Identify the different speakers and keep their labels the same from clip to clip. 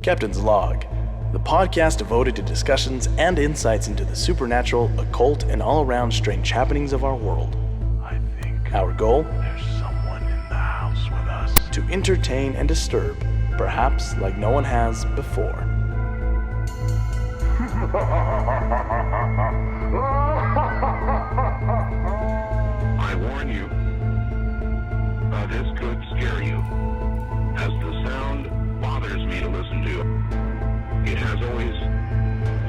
Speaker 1: Captain's Log, the podcast devoted to discussions and insights into the supernatural, occult, and all-around strange happenings of our world.
Speaker 2: I think
Speaker 1: Our goal?
Speaker 2: there's someone in the house with us.
Speaker 1: To entertain and disturb, perhaps like no one has before.
Speaker 2: I warn you, this could scare you, as the sound bothers me to listen to. It has always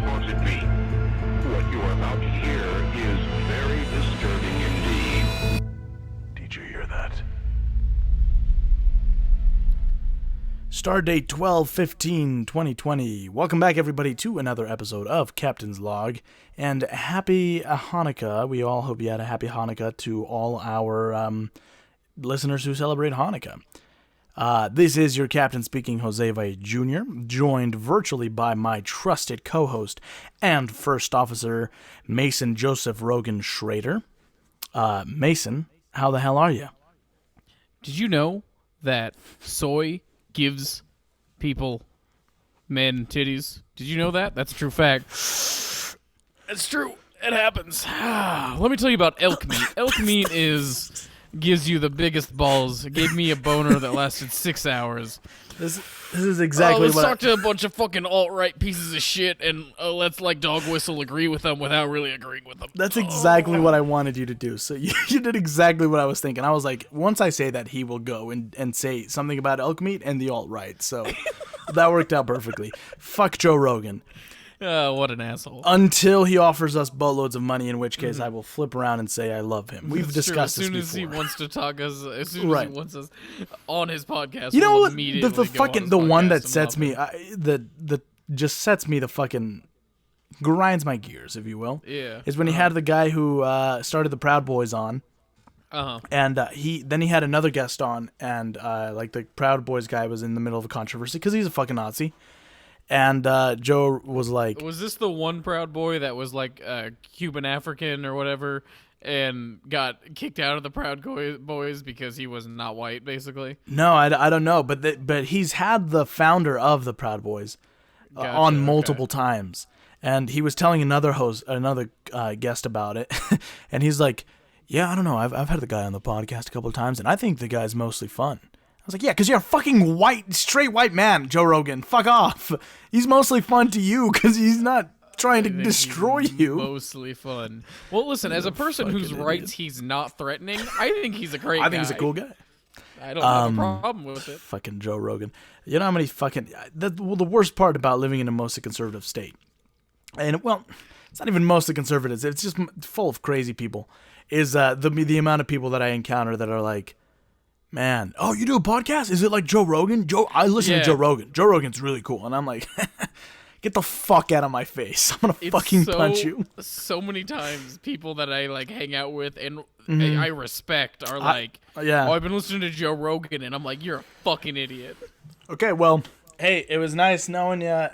Speaker 2: haunted me. What you are about to hear is very disturbing indeed. Did you hear that?
Speaker 1: Stardate 12/15/2020. Welcome back, everybody, to another episode of Captain's Log, and happy Hanukkah. We all hope you had a happy Hanukkah to all our listeners who celebrate Hanukkah. This is your captain speaking, Jose Valle Jr., joined virtually by my trusted co-host and first officer, Mason Joseph Rogan Schrader. Mason, how the hell are you?
Speaker 3: Did you know that soy gives people men titties? Did you know that? That's a true fact. It's true. It happens. Let me tell you about elk meat. Elk meat gives you the biggest balls. It gave me a boner that lasted 6 hours.
Speaker 1: This is exactly
Speaker 3: let's
Speaker 1: what...
Speaker 3: talk to a bunch of fucking alt-right pieces of shit and let's like dog whistle agree with them without really agreeing with them.
Speaker 1: That's exactly what I wanted you to do. So you did exactly what I was thinking. I was like, once I say that, he will go and say something about elk meat and the alt-right. So that worked out perfectly. Fuck Joe Rogan.
Speaker 3: What an asshole.
Speaker 1: Until he offers us boatloads of money, in which case I will flip around and say I love him. We've
Speaker 3: That's
Speaker 1: discussed
Speaker 3: true.
Speaker 1: this before.
Speaker 3: As soon as he wants to talk us, as soon as
Speaker 1: Right.
Speaker 3: he wants us on his podcast,
Speaker 1: You know
Speaker 3: we'll
Speaker 1: what?
Speaker 3: immediately
Speaker 1: The
Speaker 3: go
Speaker 1: fucking
Speaker 3: on his
Speaker 1: the one
Speaker 3: podcast
Speaker 1: that
Speaker 3: and
Speaker 1: sets
Speaker 3: love
Speaker 1: me
Speaker 3: him.
Speaker 1: that just sets me the fucking grinds my gears, if you will.
Speaker 3: Yeah.
Speaker 1: Is when he had the guy who started the Proud Boys on.
Speaker 3: Uh-huh.
Speaker 1: And he had another guest on, and like the Proud Boys guy was in the middle of a controversy because he's a fucking Nazi. And Joe was like,
Speaker 3: Was this the one Proud Boy that was like Cuban African or whatever and got kicked out of the Proud Boys because he was not white, basically?
Speaker 1: no, I don't know, but he's had the founder of the Proud Boys
Speaker 3: Gotcha,
Speaker 1: on multiple times, and he was telling another guest about it, and he's like, yeah, I don't know, I've had the guy on the podcast a couple of times, and I think the guy's mostly fun. I was like, yeah, because you're a fucking straight white man, Joe Rogan. Fuck off. He's mostly fun to you because he's not trying to destroy you.
Speaker 3: Mostly fun. Well, listen, as a person whose
Speaker 1: fucking
Speaker 3: rights
Speaker 1: idiot.
Speaker 3: he's not threatening, I think he's a great guy.
Speaker 1: I think he's a cool guy.
Speaker 3: I don't have a problem with it.
Speaker 1: Fucking Joe Rogan. You know how many fucking... the worst part about living in a mostly conservative state, and, well, it's not even mostly conservatives, it's just full of crazy people, is the amount of people that I encounter that are like, man, oh, you do a podcast? Is it like Joe Rogan? I listen to Joe Rogan. Joe Rogan's really cool. And I'm like, get the fuck out of my face. I'm going to fucking punch you.
Speaker 3: So many times people that I like hang out with and I respect are like,
Speaker 1: yeah.
Speaker 3: oh, I've been listening to Joe Rogan, and I'm like, you're a fucking idiot.
Speaker 1: Okay, well, hey, it was nice knowing you.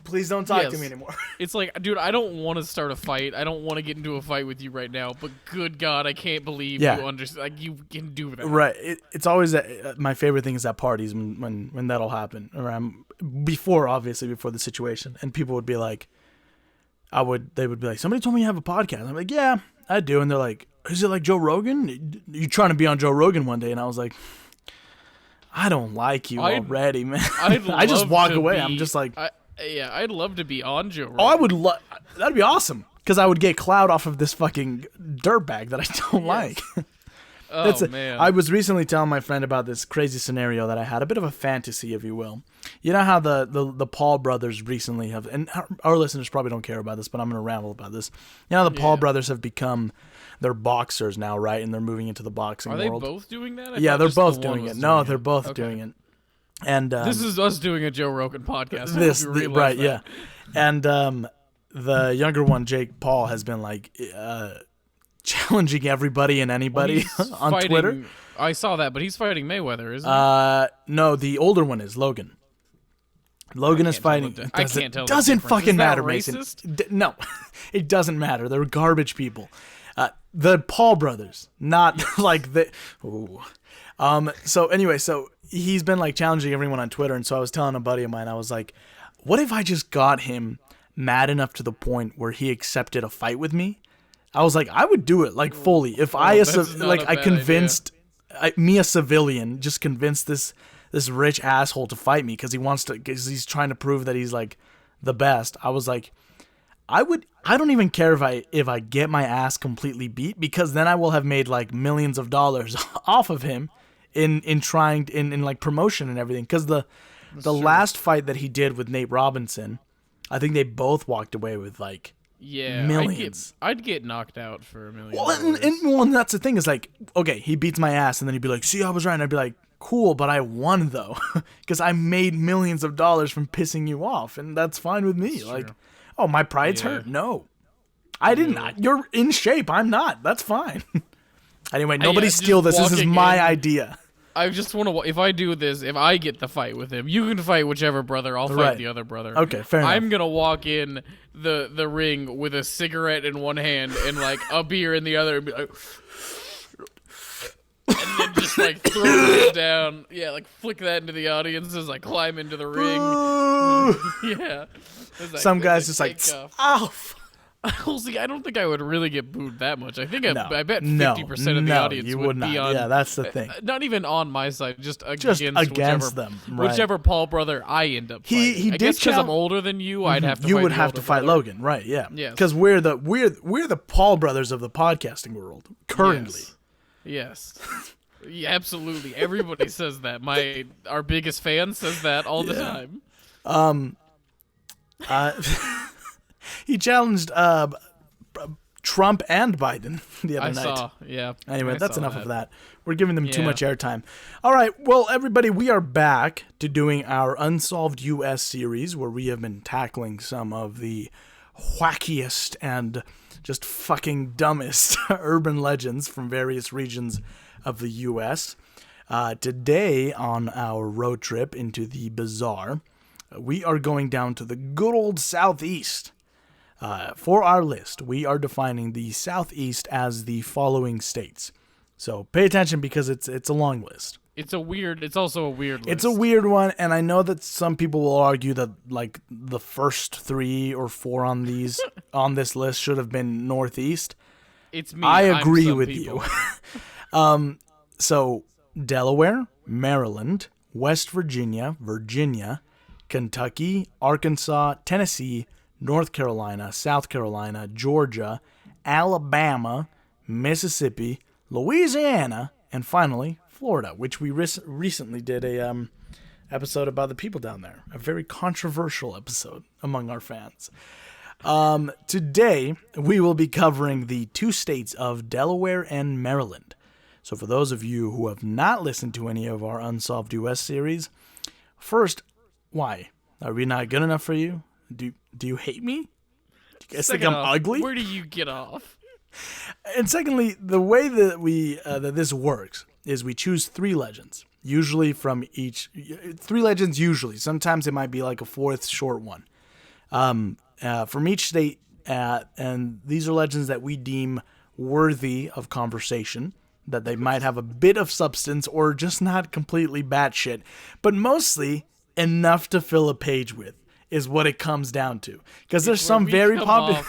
Speaker 1: Please don't talk to me anymore.
Speaker 3: It's like, dude, I don't want to start a fight. I don't want to get into a fight with you right now. But good God, I can't believe you understand. Like, you can do that.
Speaker 1: Right. It's always my favorite thing is at parties when that'll happen. Before the situation, and people would be like, they would be like, somebody told me you have a podcast. I'm like, yeah, I do. And they're like, is it like Joe Rogan? You trying to be on Joe Rogan one day? And I was like, I don't like you already, man. I just walk away. I'm just like.
Speaker 3: Yeah, I'd love to be on Joe Rogan.
Speaker 1: Oh, I would love... That'd be awesome. Because I would get clout off of this fucking dirtbag that I don't like.
Speaker 3: Man.
Speaker 1: I was recently telling my friend about this crazy scenario that I had. A bit of a fantasy, if you will. You know how the Paul brothers recently have... And our listeners probably don't care about this, but I'm going to ramble about this. You know how the Paul brothers have become... They're boxers now, right? And they're moving into the boxing world.
Speaker 3: Are they both doing that?
Speaker 1: Yeah, they're both doing it. No, they're both doing it. And
Speaker 3: this is us doing a Joe Rogan podcast.
Speaker 1: Right, yeah. And the younger one, Jake Paul, has been like challenging everybody and anybody on Twitter.
Speaker 3: I saw that, but he's fighting Mayweather, isn't he?
Speaker 1: No, the older one is Logan. Logan is fighting.
Speaker 3: I can't tell.
Speaker 1: Doesn't fucking matter,
Speaker 3: racist?
Speaker 1: Mason. No, it doesn't matter. They're garbage people. The Paul brothers, not like the. Ooh. So anyway, so he's been like challenging everyone on Twitter, and so I was telling a buddy of mine, I was like, what if I just got him mad enough to the point where he accepted a fight with me? I was like, I would do it like fully if I convinced me, a civilian, just convinced this rich asshole to fight me because he's trying to prove that he's like the best. I was like, I don't even care if I get my ass completely beat, because then I will have made like millions of dollars off of him in like promotion and everything. Because the last fight that he did with Nate Robinson, I think they both walked away with like millions.
Speaker 3: I'd get knocked out for $1 million.
Speaker 1: Well, and that's the thing is like, okay, he beats my ass, and then he'd be like, see, I was right. And I'd be like, cool, but I won though, because I made millions of dollars from pissing you off, and that's fine with me. Like, true. Oh, my pride's hurt? No. I didn't. You're in shape. I'm not. That's fine. Anyway, nobody steal this. This is my idea.
Speaker 3: I just want to. If I do this, if I get the fight with him, you can fight whichever brother. I'll fight the other brother.
Speaker 1: Okay, fair enough.
Speaker 3: I'm gonna walk in the ring with a cigarette in one hand and like a beer in the other, and be like, and then just like throw it down. Yeah, like flick that into the audience as I climb into the ring. Yeah.
Speaker 1: Some guys just like, ow.
Speaker 3: Well, see, I don't think I would really get booed that much. I think I bet 50% of the audience would be on.
Speaker 1: Yeah, that's the thing.
Speaker 3: Not even on my side, just against them.
Speaker 1: Right.
Speaker 3: Whichever Paul brother I end up fighting.
Speaker 1: He
Speaker 3: I guess because I'm older than you, I'd have to.
Speaker 1: You
Speaker 3: fight
Speaker 1: would have to fight Logan, right? Yeah. Because we're the Paul brothers of the podcasting world currently.
Speaker 3: Yes. Yeah, absolutely. Everybody says that. Our biggest fan says that all the time.
Speaker 1: He challenged Trump and Biden the other night.
Speaker 3: I saw, yeah.
Speaker 1: Anyway, that's enough of that. We're giving them too much airtime. All right, well, everybody, we are back to doing our Unsolved U.S. series, where we have been tackling some of the wackiest and just fucking dumbest urban legends from various regions of the U.S. Today, on our road trip into the bizarre, we are going down to the good old Southeast. For our list, we are defining the Southeast as the following states. So pay attention, because it's a long list.
Speaker 3: It's also a weird list.
Speaker 1: It's a weird one, and I know that some people will argue that like the first 3 or 4 on this list should have been Northeast.
Speaker 3: It's me.
Speaker 1: I agree with you. So Delaware, Maryland, West Virginia, Kentucky, Arkansas, Tennessee, North Carolina, South Carolina, Georgia, Alabama, Mississippi, Louisiana, and finally Florida, which we recently did a episode about the people down there. A very controversial episode among our fans. Today, we will be covering the 2 states of Delaware and Maryland. So for those of you who have not listened to any of our Unsolved US series, first, why? Are we not good enough for you? Do you hate me? Do you guys think I'm ugly?
Speaker 3: Where do you get off?
Speaker 1: And secondly, the way that that this works is we choose 3 legends, usually from each 3 legends. Usually, sometimes it might be like a 4th short one from each state, and these are legends that we deem worthy of conversation, that they might have a bit of substance or just not completely batshit, but mostly enough to fill a page with, is what it comes down to. Because there's some very popular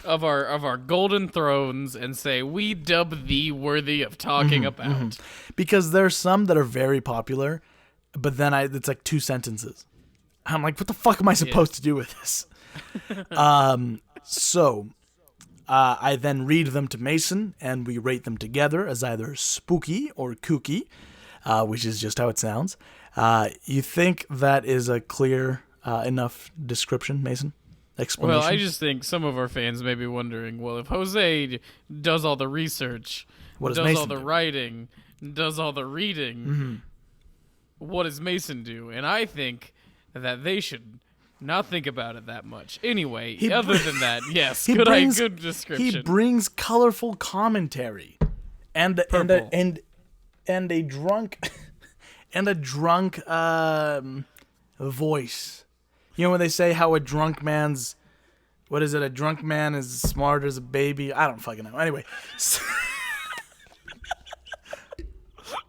Speaker 3: of our golden thrones and say we dub thee worthy of talking about. Mm-hmm.
Speaker 1: Because there's some that are very popular, but then it's like 2 sentences. I'm like, what the fuck am I supposed to do with this? So I then read them to Mason, and we rate them together as either spooky or kooky, which is just how it sounds. You think that is a clear enough description, Mason? Explanation?
Speaker 3: Well, I just think some of our fans may be wondering, well, if Jose does all the research, does all the writing, does all the reading, what does Mason do? And I think that they should not think about it that much. Anyway, other than that, yes, good description.
Speaker 1: He brings colorful commentary and a drunk voice. You know when they say how a drunk man is smart as a baby? I don't fucking know. Anyway.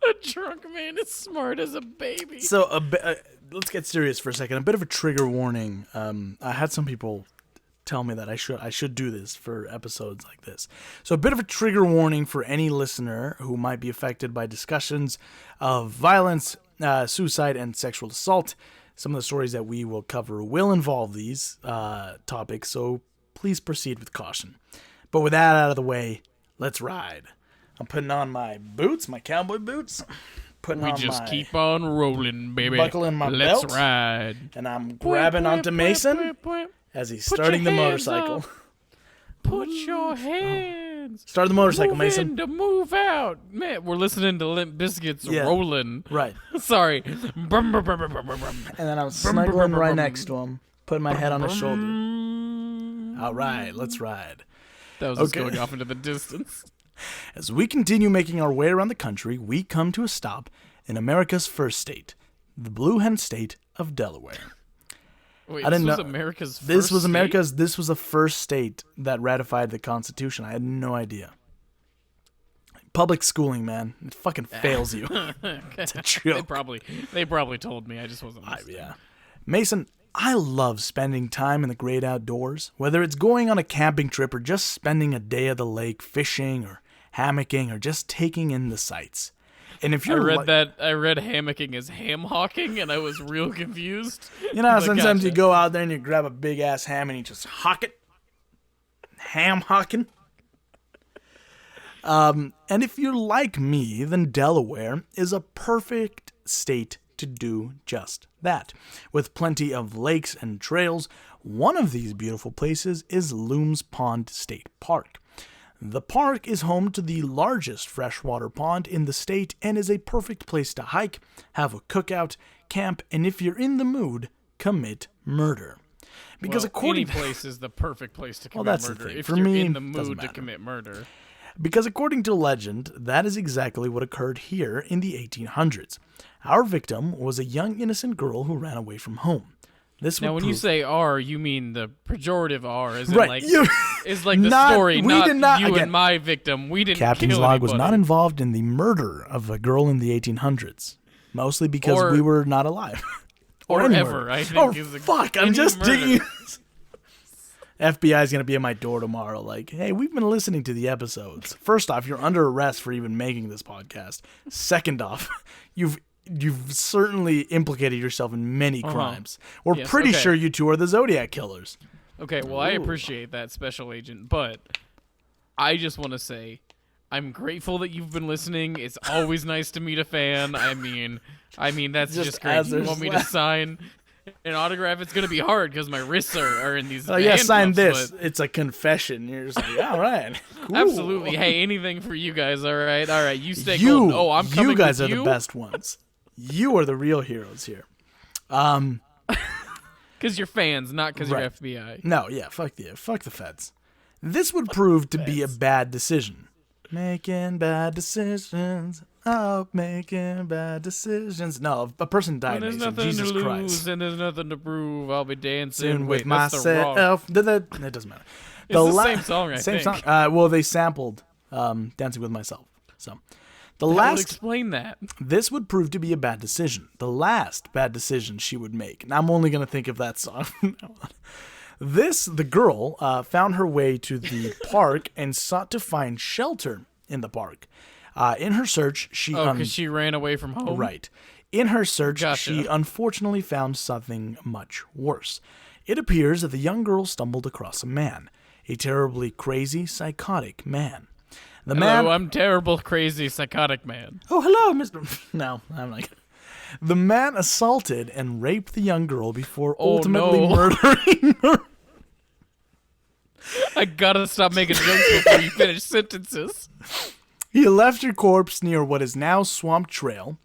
Speaker 3: A drunk man is smart as a baby.
Speaker 1: So let's get serious for a second. A bit of a trigger warning. I had some people tell me that I should do this for episodes like this. So a bit of a trigger warning for any listener who might be affected by discussions of violence, suicide, and sexual assault. Some of the stories that we will cover will involve these topics, so please proceed with caution. But with that out of the way, let's ride. I'm putting on my boots, my cowboy boots.
Speaker 3: We just keep on rolling, baby.
Speaker 1: Buckling my
Speaker 3: Let's
Speaker 1: belt.
Speaker 3: ride.
Speaker 1: And I'm grabbing onto Mason as he's starting the motorcycle.
Speaker 3: Up. Put your hands.
Speaker 1: Start the motorcycle,
Speaker 3: move
Speaker 1: Mason.
Speaker 3: In to move out. Man, we're listening to Limp Bizkit's Rolling.
Speaker 1: Right.
Speaker 3: Sorry.
Speaker 1: And then I'm snuggling right next to him, putting my head on his shoulder. All right, let's ride.
Speaker 3: That was just going off into the distance.
Speaker 1: As we continue making our way around the country, we come to a stop in America's first state, the Blue Hen State of Delaware.
Speaker 3: Wait,
Speaker 1: I didn't
Speaker 3: this was
Speaker 1: know.
Speaker 3: America's first
Speaker 1: This was
Speaker 3: state?
Speaker 1: America's. This was the first state that ratified the Constitution. I had no idea. Public schooling, man, it fucking fails you. It's a joke.
Speaker 3: They probably told me. I just wasn't listening.
Speaker 1: Yeah, Mason. I love spending time in the great outdoors, whether it's going on a camping trip or just spending a day at the lake fishing or hammocking or just taking in the sights. And if you're
Speaker 3: I read hammocking as ham hawking, and I was real confused.
Speaker 1: You know how sometimes
Speaker 3: gotcha.
Speaker 1: you go out there and you grab a big ass ham and you just hawk it? Ham hawking? And if you're like me, then Delaware is a perfect state to do just that. With plenty of lakes and trails, one of these beautiful places is Lums Pond State Park. The park is home to the largest freshwater pond in the state and is a perfect place to hike, have a cookout, camp, and if you're in the mood, commit murder. Because
Speaker 3: any place is the perfect place to commit
Speaker 1: that's the
Speaker 3: murder
Speaker 1: thing.
Speaker 3: if
Speaker 1: For
Speaker 3: you're
Speaker 1: me,
Speaker 3: in the
Speaker 1: doesn't
Speaker 3: mood to
Speaker 1: matter.
Speaker 3: commit murder.
Speaker 1: Because according to legend, that is exactly what occurred here in the 1800s. Our victim was a young innocent girl who ran away from home.
Speaker 3: Now, when you say R, you mean the pejorative R, is
Speaker 1: right?
Speaker 3: Is like the story, not you
Speaker 1: again,
Speaker 3: and my victim. We didn't.
Speaker 1: Captain's
Speaker 3: kill
Speaker 1: log was
Speaker 3: anybody.
Speaker 1: not involved in the murder of a girl in the 1800s, mostly because we were not alive.
Speaker 3: or
Speaker 1: any
Speaker 3: ever.
Speaker 1: murder.
Speaker 3: I think is
Speaker 1: fuck! I'm
Speaker 3: any
Speaker 1: just
Speaker 3: murder.
Speaker 1: digging. FBI is gonna be at my door tomorrow. Like, hey, we've been listening to the episodes. First off, you're under arrest for even making this podcast. Second off, you've certainly implicated yourself in many crimes. We're pretty sure you two are the Zodiac killers.
Speaker 3: Okay, well, I appreciate that, Special Agent, but I just want to say I'm grateful that you've been listening. It's always nice to meet a fan. I mean, that's just great. You want me to sign an autograph? It's going to be hard because my wrists are in these handcuffs,
Speaker 1: sign this.
Speaker 3: but-
Speaker 1: It's a confession. You're just like, all right. Cool.
Speaker 3: Absolutely. Hey, anything for you guys, all right? You stay gold. Oh, I'm coming
Speaker 1: You guys
Speaker 3: with
Speaker 1: are the best ones. You are the real heroes here.
Speaker 3: Because you're fans, not because
Speaker 1: Right.
Speaker 3: you're FBI.
Speaker 1: No, yeah, fuck the feds. This would prove to be a bad decision. Making bad decisions. Oh, making bad decisions. No, a person died.
Speaker 3: When there's
Speaker 1: Mason.
Speaker 3: nothing
Speaker 1: Jesus
Speaker 3: to lose
Speaker 1: Christ.
Speaker 3: and there's nothing to prove, I'll be dancing
Speaker 1: Soon with
Speaker 3: that's the wrong.
Speaker 1: myself. It doesn't matter.
Speaker 3: It's the same song, I
Speaker 1: same
Speaker 3: think.
Speaker 1: song. Well, they sampled "Dancing with Myself." So,
Speaker 3: That would explain that.
Speaker 1: This would prove to be a bad decision. The last bad decision she would make. And I'm only going to think of that song from now on. The girl found her way to the park and sought to find shelter in the park. In her search, she...
Speaker 3: because she ran away from home?
Speaker 1: Right. In her search,
Speaker 3: Gotcha.
Speaker 1: she unfortunately found something much worse. It appears that the young girl stumbled across a man. A terribly crazy, psychotic man.
Speaker 3: Hello, I'm terrible, crazy, psychotic man.
Speaker 1: Oh, hello, Mr. No, I'm like... The man assaulted and raped the young girl before ultimately murdering her.
Speaker 3: I gotta stop making jokes before you finish sentences.
Speaker 1: He left her corpse near what is now Swamp Trail.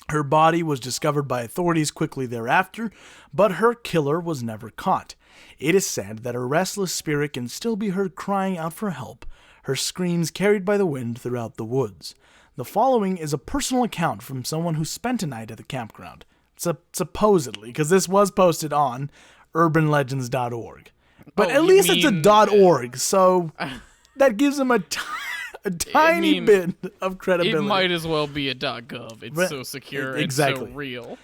Speaker 1: Her body was discovered by authorities quickly thereafter, but her killer was never caught. It is said that her restless spirit can still be heard crying out for help, her screams carried by the wind throughout the woods. The following is a personal account from someone who spent a night at the campground. Supposedly, because this was posted on urbanlegends.org. But at least it's a .org, so that gives them a tiny bit of credibility.
Speaker 3: It might as well be a .gov. It's so secure and so real.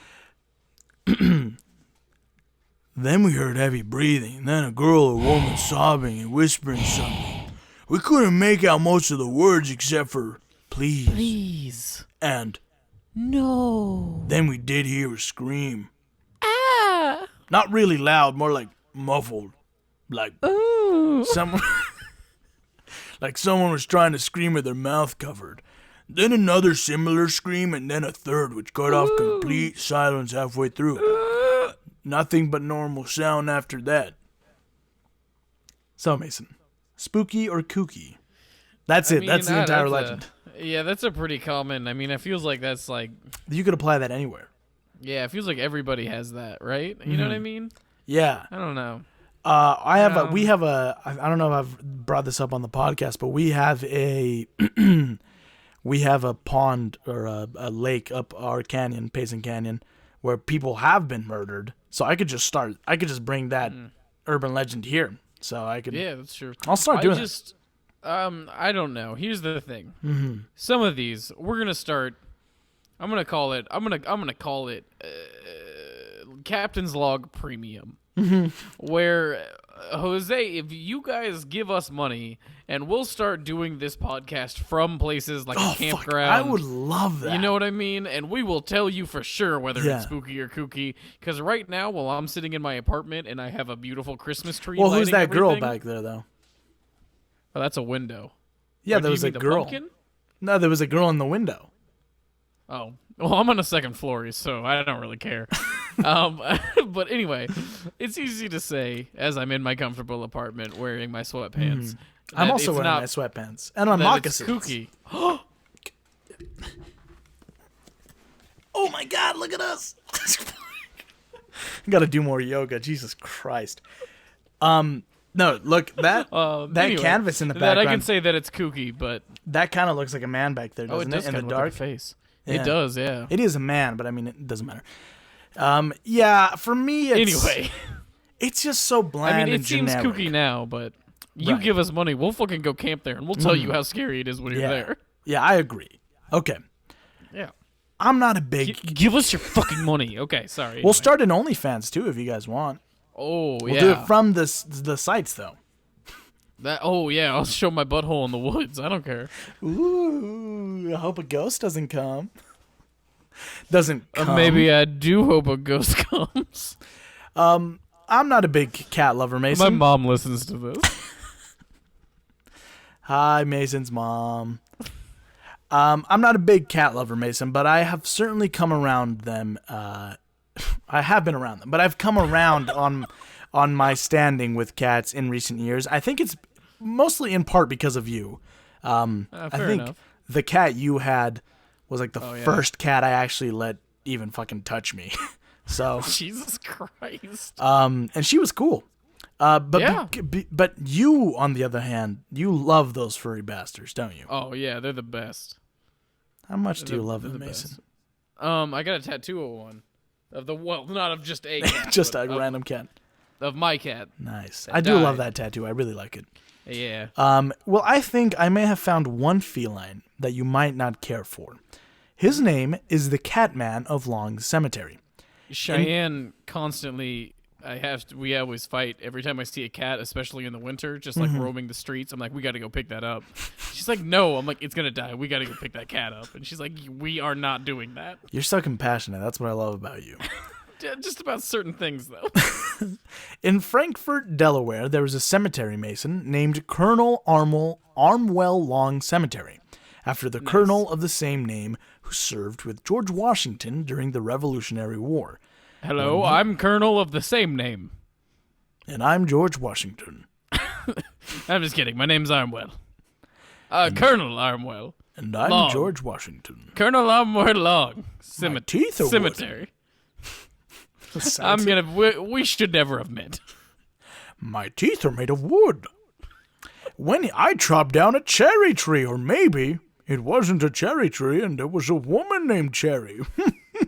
Speaker 1: Then we heard heavy breathing, and then a girl or woman sobbing and whispering something. We couldn't make out most of the words except for please.
Speaker 3: Please.
Speaker 1: And
Speaker 3: no.
Speaker 1: Then we did hear a scream.
Speaker 3: Ah.
Speaker 1: Not really loud, more like muffled. Like someone like someone was trying to scream with their mouth covered. Then another similar scream, and then a third, which cut off complete silence halfway through. Nothing but normal sound after that. So, Mason, spooky or kooky? That's it. That's the entire legend.
Speaker 3: Yeah, that's a pretty common. I mean, it feels like that's like...
Speaker 1: You could apply that anywhere.
Speaker 3: Yeah, it feels like everybody has that, right? You know what I mean?
Speaker 1: Yeah.
Speaker 3: I don't know.
Speaker 1: I don't know if I've brought this up on the podcast, but we have a pond or a lake up our canyon, Payson Canyon, where people have been murdered. So I could just bring that urban legend here. So I could.
Speaker 3: Yeah, that's true.
Speaker 1: I'll start doing it.
Speaker 3: I don't know. Here's the thing. Mm-hmm. Some of these we're gonna start. I'm gonna call it Captain's Log Premium, where Jose, if you guys give us money, and we'll start doing this podcast from places like a campground.
Speaker 1: I would love that.
Speaker 3: You know what I mean? And we will tell you for sure whether it's spooky or kooky. Because right now, while I'm sitting in my apartment and I have a beautiful Christmas tree.
Speaker 1: Well, who's that
Speaker 3: everything,
Speaker 1: girl back there, though?
Speaker 3: Oh, that's a window.
Speaker 1: Yeah, there was a girl.
Speaker 3: Pumpkin?
Speaker 1: No, there was a girl in the window.
Speaker 3: Oh, well, I'm on the second floor, so I don't really care. But anyway, it's easy to say as I'm in my comfortable apartment wearing my sweatpants.
Speaker 1: I'm also wearing my sweatpants and my moccasins.
Speaker 3: It's kooky.
Speaker 1: Oh my God! Look at us. Got to do more yoga. Jesus Christ. No, look that
Speaker 3: anyway,
Speaker 1: canvas in the background.
Speaker 3: That I can say that it's kooky, but
Speaker 1: that kind of looks like a man back there, doesn't
Speaker 3: it?
Speaker 1: In the dark
Speaker 3: face.
Speaker 1: Yeah.
Speaker 3: It does, yeah.
Speaker 1: It is a man, but I mean, it doesn't matter. Yeah, for me, it's just so bland.
Speaker 3: It seems kooky now, but you give us money, we'll fucking go camp there, and we'll tell you how scary it is when you're there.
Speaker 1: Yeah, I agree. Okay.
Speaker 3: Yeah.
Speaker 1: I'm not a big.
Speaker 3: Give us your fucking money. Okay, sorry.
Speaker 1: We'll start an OnlyFans too if you guys want.
Speaker 3: Oh,
Speaker 1: we'll do it from the sites though.
Speaker 3: I'll show my butthole in the woods. I don't care.
Speaker 1: Ooh, I hope a ghost doesn't come. Doesn't come.
Speaker 3: Maybe I do hope a ghost comes.
Speaker 1: I'm not a big cat lover, Mason.
Speaker 3: My mom listens to this.
Speaker 1: Hi, Mason's mom. I'm not a big cat lover, Mason, but I have certainly come around them. I have been around them, but I've come around on my standing with cats in recent years. I think it's mostly in part because of you. I think
Speaker 3: enough.
Speaker 1: The cat you had was like the first cat I actually let even fucking touch me. So
Speaker 3: Jesus Christ.
Speaker 1: And she was cool. But you, on the other hand, you love those furry bastards, don't you?
Speaker 3: Oh yeah, they're the best.
Speaker 1: How much do you love them, Mason?
Speaker 3: I got a tattoo of one. Not of just a cat.
Speaker 1: Just a random cat.
Speaker 3: Of my cat.
Speaker 1: Nice. I do love that tattoo. I really like it.
Speaker 3: Yeah.
Speaker 1: Well, I think I may have found one feline that you might not care for. His name is the Catman of Long Cemetery.
Speaker 3: Cheyenne constantly... we always fight every time I see a cat, especially in the winter, just like roaming the streets. I'm like, we got to go pick that up. She's like, no. I'm like, it's going to die. We got to go pick that cat up. And she's like, we are not doing that.
Speaker 1: You're so compassionate. That's what I love about you.
Speaker 3: Just about certain things, though.
Speaker 1: In Frankfort, Delaware, there was a cemetery, Mason, named Colonel Armwell Long Cemetery, after the colonel of the same name who served with George Washington during the Revolutionary War.
Speaker 3: Hello, I'm Colonel of the same name.
Speaker 1: And I'm George Washington.
Speaker 3: I'm just kidding. My name's Armwell. Colonel Armwell.
Speaker 1: And I'm
Speaker 3: Long.
Speaker 1: George Washington.
Speaker 3: Colonel Armwell Long.
Speaker 1: My teeth are
Speaker 3: cemetery. We should never have met.
Speaker 1: My teeth are made of wood. When I chopped down a cherry tree, or maybe it wasn't a cherry tree and there was a woman named Cherry.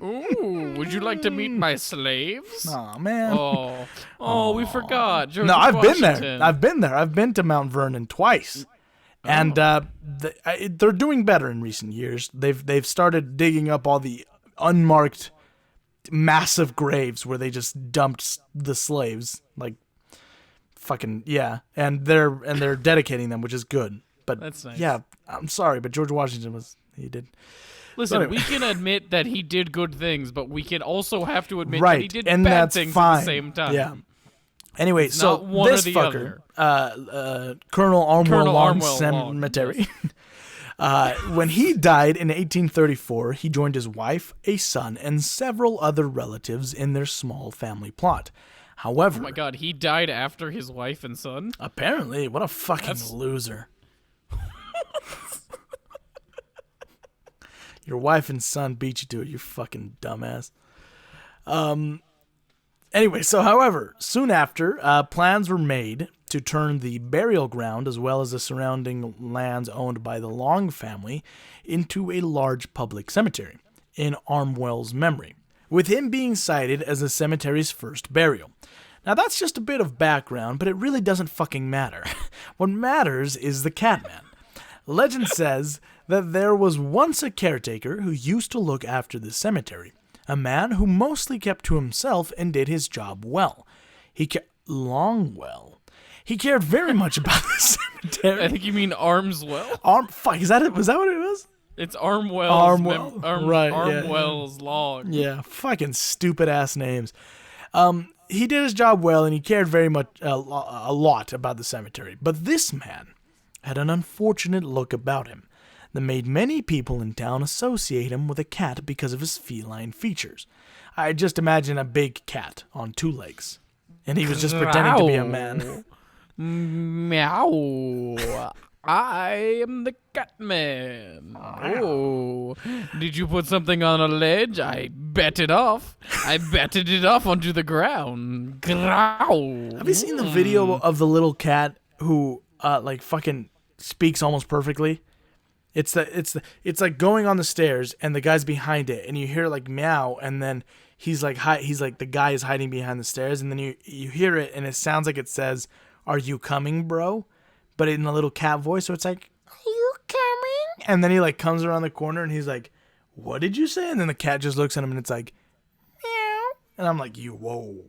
Speaker 3: Ooh, would you like to meet my slaves?
Speaker 1: Aw, man.
Speaker 3: Oh, we forgot. George
Speaker 1: I've
Speaker 3: Washington.
Speaker 1: been there. I've been to Mount Vernon twice. And they're doing better in recent years. They've started digging up all the unmarked massive graves where they just dumped the slaves, like fucking yeah, and they're dedicating them, which is good. But
Speaker 3: that's nice.
Speaker 1: Yeah, I'm sorry, but George Washington he did.
Speaker 3: Listen,
Speaker 1: anyway.
Speaker 3: we can admit that he did good things, but we can also have to admit
Speaker 1: Right,
Speaker 3: that he did
Speaker 1: and
Speaker 3: bad
Speaker 1: that's
Speaker 3: things
Speaker 1: fine.
Speaker 3: at the same time.
Speaker 1: Yeah. Anyway,
Speaker 3: It's
Speaker 1: so
Speaker 3: not one
Speaker 1: this
Speaker 3: or the
Speaker 1: fucker,
Speaker 3: other.
Speaker 1: Colonel Armwell
Speaker 3: Colonel
Speaker 1: Long
Speaker 3: Armwell Long,
Speaker 1: Cemetery, when he died in 1834, he joined his wife, a son, and several other relatives in their small family plot. However,
Speaker 3: Oh my god, he died after his wife and son?
Speaker 1: apparently, what a fucking loser. Your wife and son beat you to it, you fucking dumbass. Anyway, so however, soon after, plans were made to turn the burial ground as well as the surrounding lands owned by the Long family into a large public cemetery in Armwell's memory, with him being cited as the cemetery's first burial. Now that's just a bit of background, but it really doesn't fucking matter. What matters is the Catman. Legend says that there was once a caretaker who used to look after the cemetery, a man who mostly kept to himself and did his job well. He cared very much about the cemetery.
Speaker 3: I think you mean Armswell.
Speaker 1: Fuck, was that what it was?
Speaker 3: It's Armwell's
Speaker 1: right,
Speaker 3: Armwell's Long.
Speaker 1: Yeah, fucking stupid ass names. He did his job well, and he cared very much a lot about the cemetery. But this man had an unfortunate look about him that made many people in town associate him with a cat because of his feline features. I just imagine a big cat on two legs, and he was just pretending to be a man.
Speaker 3: Meow. I am the Catman. Oh, did you put something on a ledge? I bet it off. I betted it off onto the ground. Growl.
Speaker 1: Have you seen the video of the little cat who like fucking speaks almost perfectly? It's like going on the stairs and the guy's behind it and you hear like meow and then he's like the guy is hiding behind the stairs and then you hear it and it sounds like it says, "Are you coming, bro?" But in a little cat voice, so it's like, "Are you coming?" And then he like comes around the corner and he's like, "What did you say?" And then the cat just looks at him and it's like, meow. And I'm like, whoa.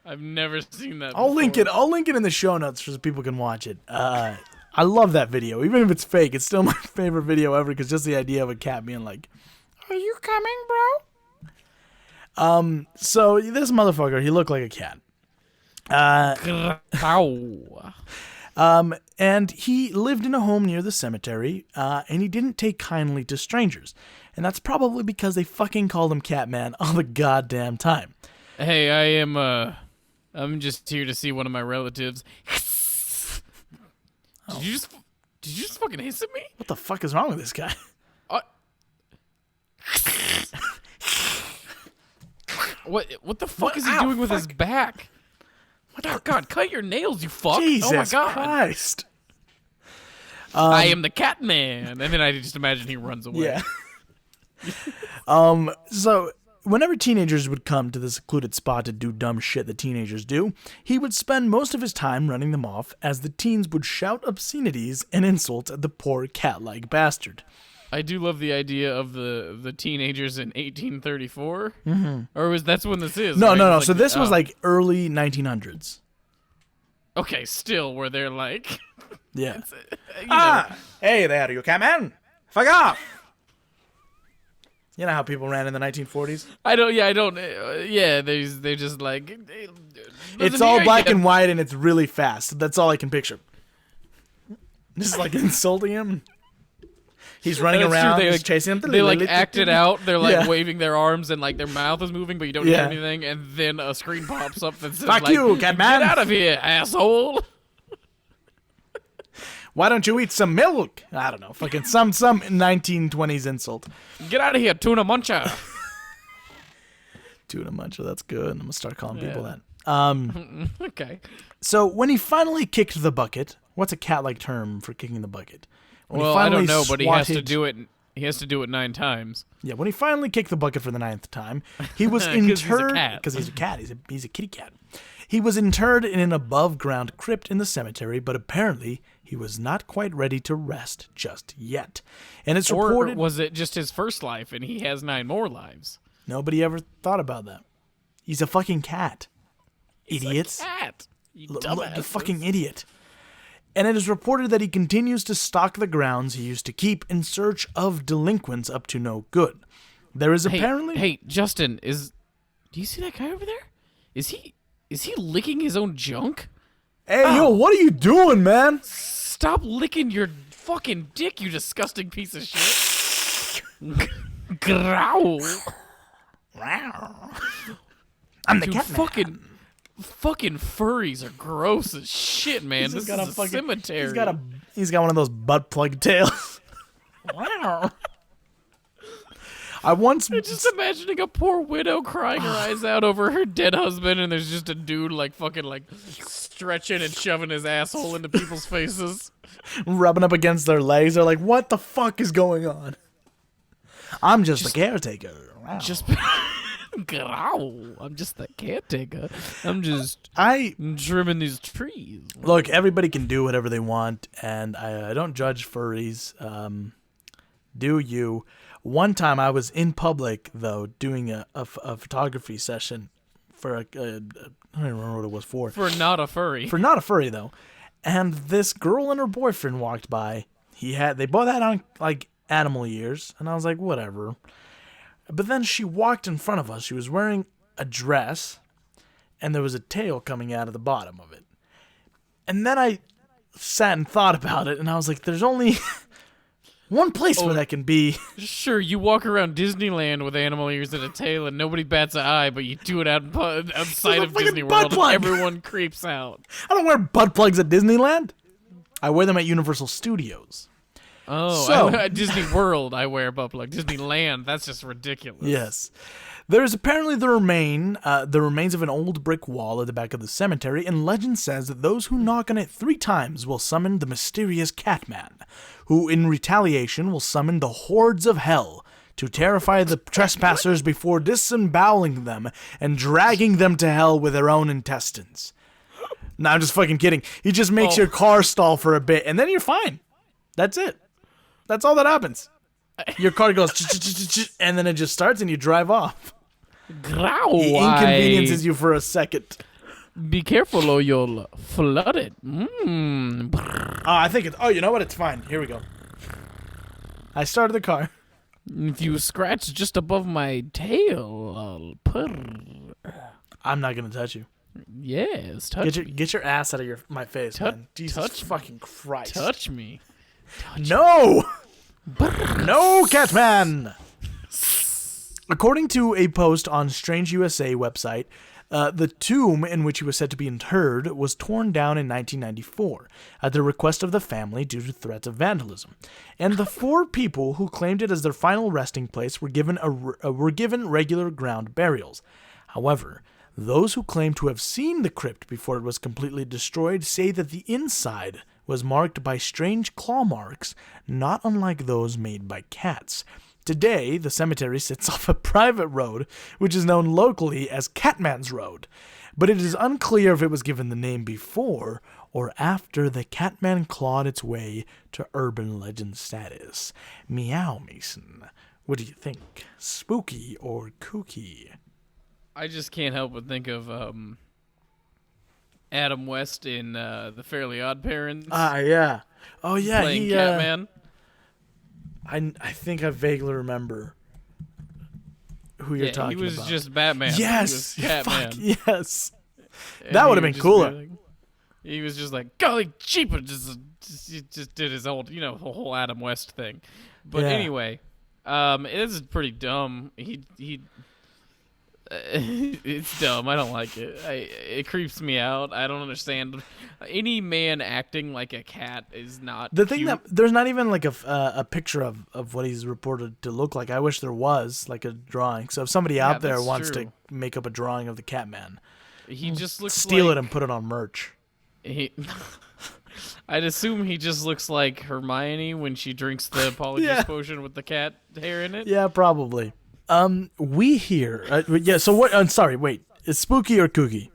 Speaker 3: I've never seen that.
Speaker 1: I'll link it in the show notes so people can watch it. I love that video. Even if it's fake, it's still my favorite video ever because just the idea of a cat being like, "Are you coming, bro?" So this motherfucker, he looked like a cat. And he lived in a home near the cemetery, and he didn't take kindly to strangers. And that's probably because they fucking called him Catman all the goddamn time.
Speaker 3: Hey, I'm just here to see one of my relatives. Did you just fucking hiss at me?
Speaker 1: What the fuck is wrong with this guy?
Speaker 3: What the fuck is he doing with his back? Oh God, cut your nails, you fuck.
Speaker 1: Jesus
Speaker 3: oh my God.
Speaker 1: Christ.
Speaker 3: I am the Catman. And then I just imagine he runs away.
Speaker 1: Yeah. So whenever teenagers would come to the secluded spot to do dumb shit that teenagers do, he would spend most of his time running them off as the teens would shout obscenities and insults at the poor cat-like bastard.
Speaker 3: I do love the idea of the teenagers in 1834. Mm-hmm. Or that's when this is?
Speaker 1: No,
Speaker 3: right?
Speaker 1: no.
Speaker 3: Like,
Speaker 1: So this was like early 1900s.
Speaker 3: Okay, still where they're like...
Speaker 1: Yeah.
Speaker 4: Hey there, you Catman. Fuck off.
Speaker 1: You know how people ran in the 1940s?
Speaker 3: They're just like...
Speaker 1: It's all black and white and it's really fast. That's all I can picture. Just like insulting him. He's running around, he's chasing him.
Speaker 3: They like act it out. They're like waving their arms and like their mouth is moving, but you don't hear anything. And then a screen pops up that says,
Speaker 1: "Fuck
Speaker 3: like,
Speaker 1: you, Catman!
Speaker 3: Get out of here, asshole!"
Speaker 1: Why don't you eat some milk? I don't know. Fucking some 1920s insult.
Speaker 3: Get out of here, tuna muncher.
Speaker 1: Tuna muncher, that's good. I'm gonna start calling people that.
Speaker 3: Okay.
Speaker 1: So when he finally kicked the bucket, what's a cat-like term for kicking the bucket? When
Speaker 3: Well, I don't know, but he has to do it. He has to do it 9 times.
Speaker 1: Yeah, when he finally kicked the bucket for the 9th time, he was interred because he's a cat. He's a kitty cat. He was interred in an above-ground crypt in the cemetery, but apparently he was not quite ready to rest just yet. And it's
Speaker 3: Or
Speaker 1: reported...
Speaker 3: was it just his first life and he has 9 more lives?
Speaker 1: Nobody ever thought about that. He's a fucking cat. Idiots.
Speaker 3: A cat. You
Speaker 1: The
Speaker 3: dumbass.
Speaker 1: fucking idiot. And it is reported that he continues to stalk the grounds he used to keep in search of delinquents up to no good. There is apparently...
Speaker 3: Hey, Justin, do you see that guy over there? Is he licking his own junk?
Speaker 1: Hey, yo, what are you doing, man?
Speaker 3: Stop licking your fucking dick, you disgusting piece of shit. Growl.
Speaker 1: I'm the
Speaker 3: Dude,
Speaker 1: Catman.
Speaker 3: fucking furries are gross as shit, man.
Speaker 1: He's
Speaker 3: This
Speaker 1: got
Speaker 3: is a cemetery.
Speaker 1: He's got one of those butt plug tails.
Speaker 3: I'm just imagining a poor widow crying her eyes out over her dead husband, and there's just a dude fucking stretching and shoving his asshole into people's faces.
Speaker 1: rubbing up against their legs. They're like, what the fuck is going on? I'm just the caretaker. Wow.
Speaker 3: Just growl. I'm just the caretaker. I'm just trimming these trees.
Speaker 1: Look, everybody can do whatever they want, and I don't judge furries. Do you? One time I was in public, though, doing a photography session for I don't even remember what it was for.
Speaker 3: For not a furry.
Speaker 1: For not a furry, though. And this girl and her boyfriend walked by. They both had on, animal ears, and I was like, whatever. But then she walked in front of us. She was wearing a dress, and there was a tail coming out of the bottom of it. And then I sat and thought about it, and I was like, there's only one place where that can be.
Speaker 3: Sure, you walk around Disneyland with animal ears and a tail, and nobody bats an eye, but you do it outside of Disney World, and everyone creeps out.
Speaker 1: I don't wear butt plugs at Disneyland. I wear them at Universal Studios.
Speaker 3: Oh,
Speaker 1: So-
Speaker 3: at Disney World, I wear butt plug. Disneyland, that's just ridiculous.
Speaker 1: Yes. There is apparently the remains of an old brick wall at the back of the cemetery, and legend says that those who knock on it 3 times will summon the mysterious Catman, who in retaliation will summon the hordes of hell to terrify the trespassers before disemboweling them and dragging them to hell with their own intestines. No, I'm just fucking kidding. He just makes your car stall for a bit, and then you're fine. That's it. That's all that happens. Your car goes, and then it just starts, and you drive off.
Speaker 3: Growl.
Speaker 1: He inconveniences you for a second.
Speaker 3: Be careful or you'll flood it.
Speaker 1: I think it's... Oh, you know what? It's fine. Here we go. I started the car.
Speaker 3: If you scratch just above my tail, I'll purr.
Speaker 1: I'm not going to touch you.
Speaker 3: Yes, touch me.
Speaker 1: Get your ass out of my face, man. Jesus
Speaker 3: touch me.
Speaker 1: fucking Christ.
Speaker 3: Touch me.
Speaker 1: No! No, Catman! According to a post on Strange USA website, the tomb in which he was said to be interred was torn down in 1994 at the request of the family due to threats of vandalism. And the 4 people who claimed it as their final resting place were given regular ground burials. However, those who claim to have seen the crypt before it was completely destroyed say that the inside was marked by strange claw marks, not unlike those made by cats. Today, the cemetery sits off a private road, which is known locally as Catman's Road, but it is unclear if it was given the name before or after the Catman clawed its way to urban legend status. Meow, Mason. What do you think? Spooky or kooky?
Speaker 3: I just can't help but think of Adam West in The Fairly Odd Parents.
Speaker 1: Yeah. Oh, yeah.
Speaker 3: Playing Catman.
Speaker 1: I think I vaguely remember who you're talking about.
Speaker 3: He was just Batman.
Speaker 1: Yes.
Speaker 3: He was Catman.
Speaker 1: Fuck, yes.
Speaker 3: And
Speaker 1: That
Speaker 3: he
Speaker 1: would have been
Speaker 3: just
Speaker 1: cooler.
Speaker 3: be like- he was just like, golly jeepers, just did his old, whole Adam West thing. But
Speaker 1: Yeah.
Speaker 3: anyway, this is pretty dumb. It's dumb. I don't like it. It creeps me out. I don't understand. Any man acting like a cat is not
Speaker 1: The thing
Speaker 3: cute.
Speaker 1: that there's not even like a picture of what he's reported to look like. I wish there was like a drawing. So if somebody out there
Speaker 3: that's
Speaker 1: wants
Speaker 3: true.
Speaker 1: to make up a drawing of the Catman,
Speaker 3: He just looks
Speaker 1: steal
Speaker 3: like
Speaker 1: it and put it on merch.
Speaker 3: I'd assume he just looks like Hermione when she drinks the polyjuice
Speaker 1: Yeah.
Speaker 3: potion with the cat hair in it.
Speaker 1: Yeah, probably. We here. Yeah. So what? Sorry. Wait. Is spooky or kooky?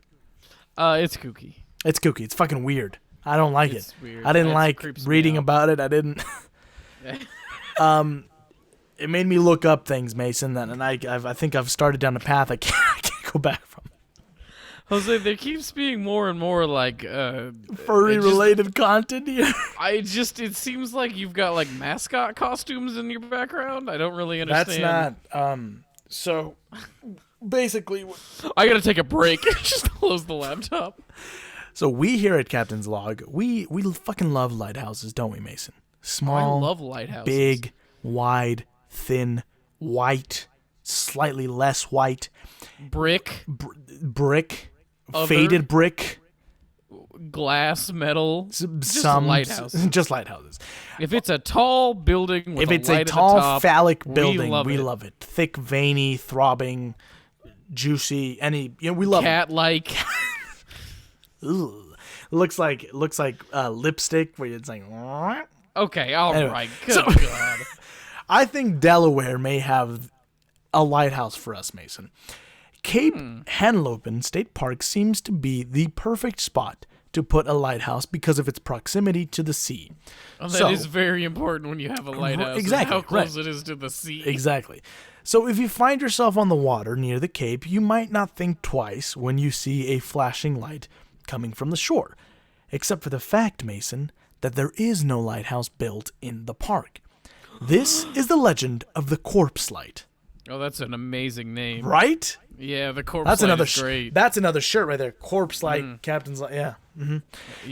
Speaker 3: It's kooky.
Speaker 1: It's kooky. It's fucking weird. I don't like
Speaker 3: It's
Speaker 1: it.
Speaker 3: weird.
Speaker 1: I didn't
Speaker 3: It
Speaker 1: like
Speaker 3: creeps me
Speaker 1: reading
Speaker 3: out.
Speaker 1: about it. I didn't. It made me look up things, Mason, and I think I've started down a path I can't go back from.
Speaker 3: Jose, there keeps being more and more like
Speaker 1: Furry
Speaker 3: it just-
Speaker 1: related content here.
Speaker 3: it seems like you've got like mascot costumes in your background. I don't really understand.
Speaker 1: That's not. So basically,
Speaker 3: I gotta take a break. Just close the laptop.
Speaker 1: so we here at Captain's Log, we fucking love lighthouses, don't we, Mason? Small,
Speaker 3: I love lighthouses.
Speaker 1: big, wide, thin, white, slightly less white,
Speaker 3: Brick,
Speaker 1: brick,
Speaker 3: Other-
Speaker 1: faded brick.
Speaker 3: glass, metal.
Speaker 1: Some
Speaker 3: lighthouses.
Speaker 1: just lighthouses.
Speaker 3: If it's a tall building with
Speaker 1: If it's
Speaker 3: light
Speaker 1: a
Speaker 3: at the
Speaker 1: tall
Speaker 3: top,
Speaker 1: phallic
Speaker 3: we
Speaker 1: building,
Speaker 3: love
Speaker 1: we
Speaker 3: it.
Speaker 1: love it. Thick, veiny, throbbing, juicy. We love it.
Speaker 3: cat-like.
Speaker 1: Ugh. Looks like lipstick where it's like.
Speaker 3: Okay, all
Speaker 1: Anyway,
Speaker 3: right. Good
Speaker 1: so-
Speaker 3: God.
Speaker 1: I think Delaware may have a lighthouse for us, Mason. Cape Henlopen State Park seems to be the perfect spot to put a lighthouse because of its proximity to the sea.
Speaker 3: Well, that is very important when you have a lighthouse. is
Speaker 1: exactly,
Speaker 3: How close
Speaker 1: right.
Speaker 3: it is to the sea.
Speaker 1: Exactly. So if you find yourself on the water near the cape, you might not think twice when you see a flashing light coming from the shore. Except for the fact, Mason, that there is no lighthouse built in the park. This is the legend of the Corpse Light.
Speaker 3: Oh, that's an amazing name.
Speaker 1: Right?
Speaker 3: Yeah, the corpse
Speaker 1: That's
Speaker 3: light
Speaker 1: another
Speaker 3: is great.
Speaker 1: That's another shirt right there. Corpse Light, Captain's Light. Yeah.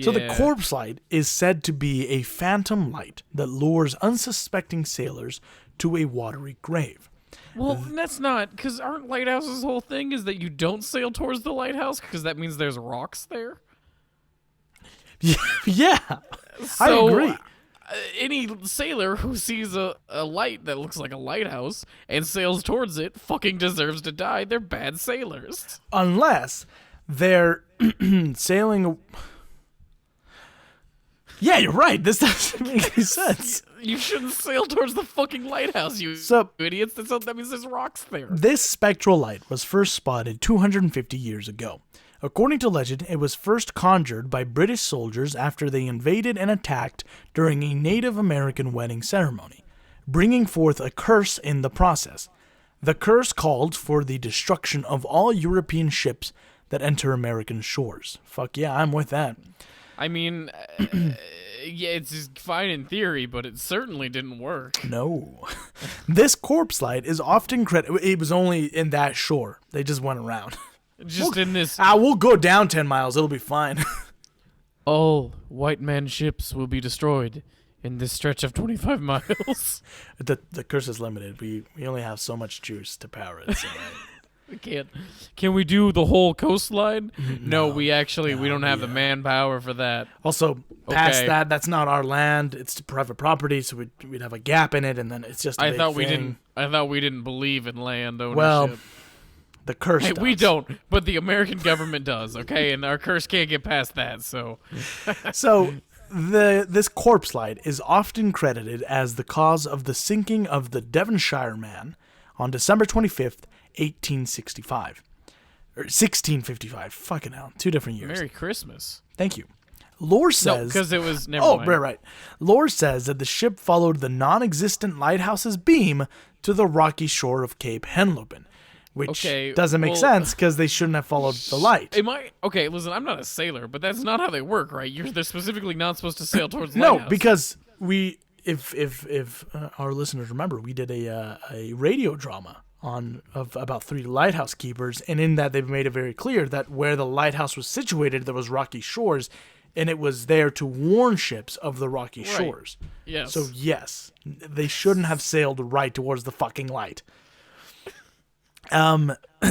Speaker 1: So the
Speaker 3: Yeah.
Speaker 1: Corpse Light is said to be a phantom light that lures unsuspecting sailors to a watery grave.
Speaker 3: Well, that's not, because aren't lighthouses' whole thing is that you don't sail towards the lighthouse because that means there's rocks there?
Speaker 1: Yeah. I
Speaker 3: So,
Speaker 1: agree.
Speaker 3: Any sailor who sees a light that looks like a lighthouse and sails towards it fucking deserves to die. They're bad sailors.
Speaker 1: Unless they're sailing. Yeah, you're right. This doesn't make any sense.
Speaker 3: You shouldn't sail towards the fucking lighthouse, you
Speaker 1: So-
Speaker 3: idiots. That means there's rocks there.
Speaker 1: This spectral light was first spotted 250 years ago. According to legend, it was first conjured by British soldiers after they invaded and attacked during a Native American wedding ceremony, bringing forth a curse in the process. The curse called for the destruction of all European ships that enter American shores. Fuck yeah, I'm with that.
Speaker 3: I mean, yeah, it's just fine in theory, but it certainly didn't work.
Speaker 1: No. This corpse light is often it was only in that shore. They just went around.
Speaker 3: Just in this,
Speaker 1: We'll go down 10 miles. It'll be fine.
Speaker 3: all white man ships will be destroyed in this stretch of 25 miles.
Speaker 1: The curse is limited. We only have so much juice to power it. So
Speaker 3: We can't. Can we do the whole coastline? No, we don't have the manpower for that.
Speaker 1: also, past
Speaker 3: Okay.
Speaker 1: that's not our land. It's private property, so we'd have a gap in it, and then it's just a
Speaker 3: I
Speaker 1: big
Speaker 3: thought we
Speaker 1: thing.
Speaker 3: didn't. I thought we didn't believe in land ownership.
Speaker 1: Well, the curse
Speaker 3: hey,
Speaker 1: does.
Speaker 3: we don't, but the American government does. Okay, and our curse can't get past that. So
Speaker 1: So, this corpse light is often credited as the cause of the sinking of the Devonshire Man on December 25th, 1865. Or 1655. Fucking hell. 2 different years.
Speaker 3: Merry Christmas.
Speaker 1: Thank you. Lore
Speaker 3: No,
Speaker 1: says...
Speaker 3: because it was never.
Speaker 1: Oh,
Speaker 3: mind.
Speaker 1: right. Lore says that the ship followed the non-existent lighthouse's beam to the rocky shore of Cape Henlopen, which
Speaker 3: Okay,
Speaker 1: doesn't make
Speaker 3: well-
Speaker 1: sense because they shouldn't have followed the light.
Speaker 3: Am I okay? Listen, I'm not a sailor, but that's not how they work, right? They're specifically not supposed to sail towards the
Speaker 1: No,
Speaker 3: lighthouse.
Speaker 1: because if our listeners remember, we did a radio drama of about 3 lighthouse keepers, and in that they've made it very clear that where the lighthouse was situated, there was rocky shores, and it was there to warn ships of the rocky shores.
Speaker 3: Yes.
Speaker 1: So yes, they shouldn't have sailed right towards the fucking light.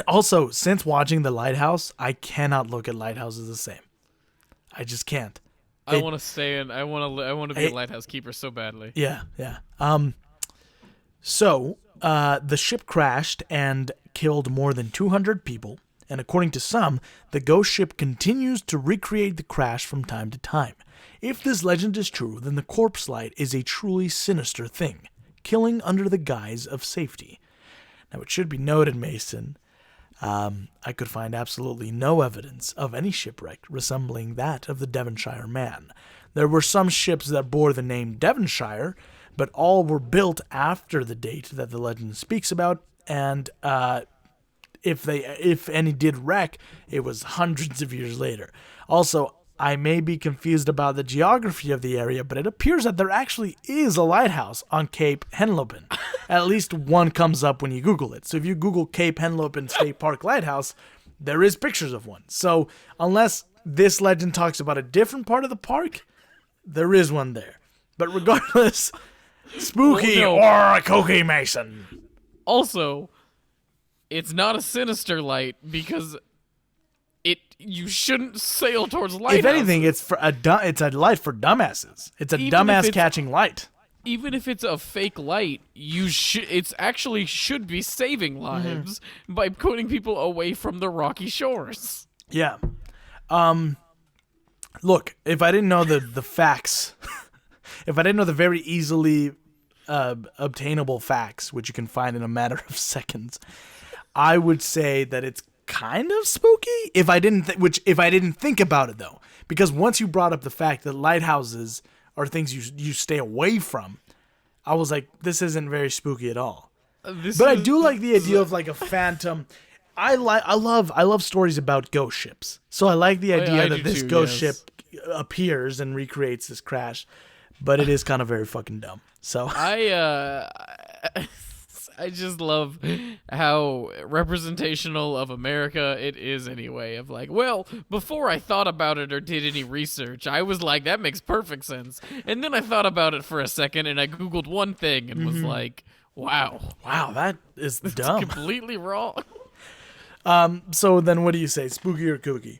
Speaker 1: Also, since watching The Lighthouse, I cannot look at lighthouses the same. I just can't.
Speaker 3: I want to stay in. I want to be a lighthouse keeper so badly.
Speaker 1: Yeah. So, the ship crashed and killed more than 200 people, and according to some, the ghost ship continues to recreate the crash from time to time. If this legend is true, then the corpse light is a truly sinister thing, killing under the guise of safety. Now, it should be noted, Mason, I could find absolutely no evidence of any shipwreck resembling that of the Devonshire Man. There were some ships that bore the name Devonshire, but all were built after the date that the legend speaks about, and if any did wreck, it was hundreds of years later. Also, I may be confused about the geography of the area, but it appears that there actually is a lighthouse on Cape Henlopen. At least one comes up when you Google it. So if you Google Cape Henlopen State Park Lighthouse, there is pictures of one. So unless this legend talks about a different part of the park, there is one there. But regardless, spooky
Speaker 3: Oh, no.
Speaker 1: or a Cookie Mason.
Speaker 3: Also, it's not a sinister light because you shouldn't sail towards lighthouses.
Speaker 1: If anything, it's it's a light for dumbasses. It's a
Speaker 3: Even if
Speaker 1: dumbass
Speaker 3: it's-
Speaker 1: catching light.
Speaker 3: Even if it's a fake light, it's actually should be saving lives by putting people away from the rocky shores.
Speaker 1: Yeah. Look, if I didn't know the facts, if I didn't know the very easily obtainable facts, which you can find in a matter of seconds, I would say that it's kind of spooky. If I didn't think about it though, because once you brought up the fact that lighthouses are things you stay away from, I was like, this isn't very spooky at all. But I do like the idea of like a phantom. I love stories about ghost ships. So I like the idea
Speaker 3: I
Speaker 1: that
Speaker 3: do
Speaker 1: this
Speaker 3: too,
Speaker 1: ghost
Speaker 3: yes.
Speaker 1: ship appears and recreates this crash, but it is kind of very fucking dumb. So
Speaker 3: I just love how representational of America it is anyway. Of like, well, before I thought about it or did any research, I was like, that makes perfect sense. And then I thought about it for a second and I Googled one thing and was like, wow,
Speaker 1: that is dumb.
Speaker 3: completely wrong.
Speaker 1: So then what do you say, spooky or kooky?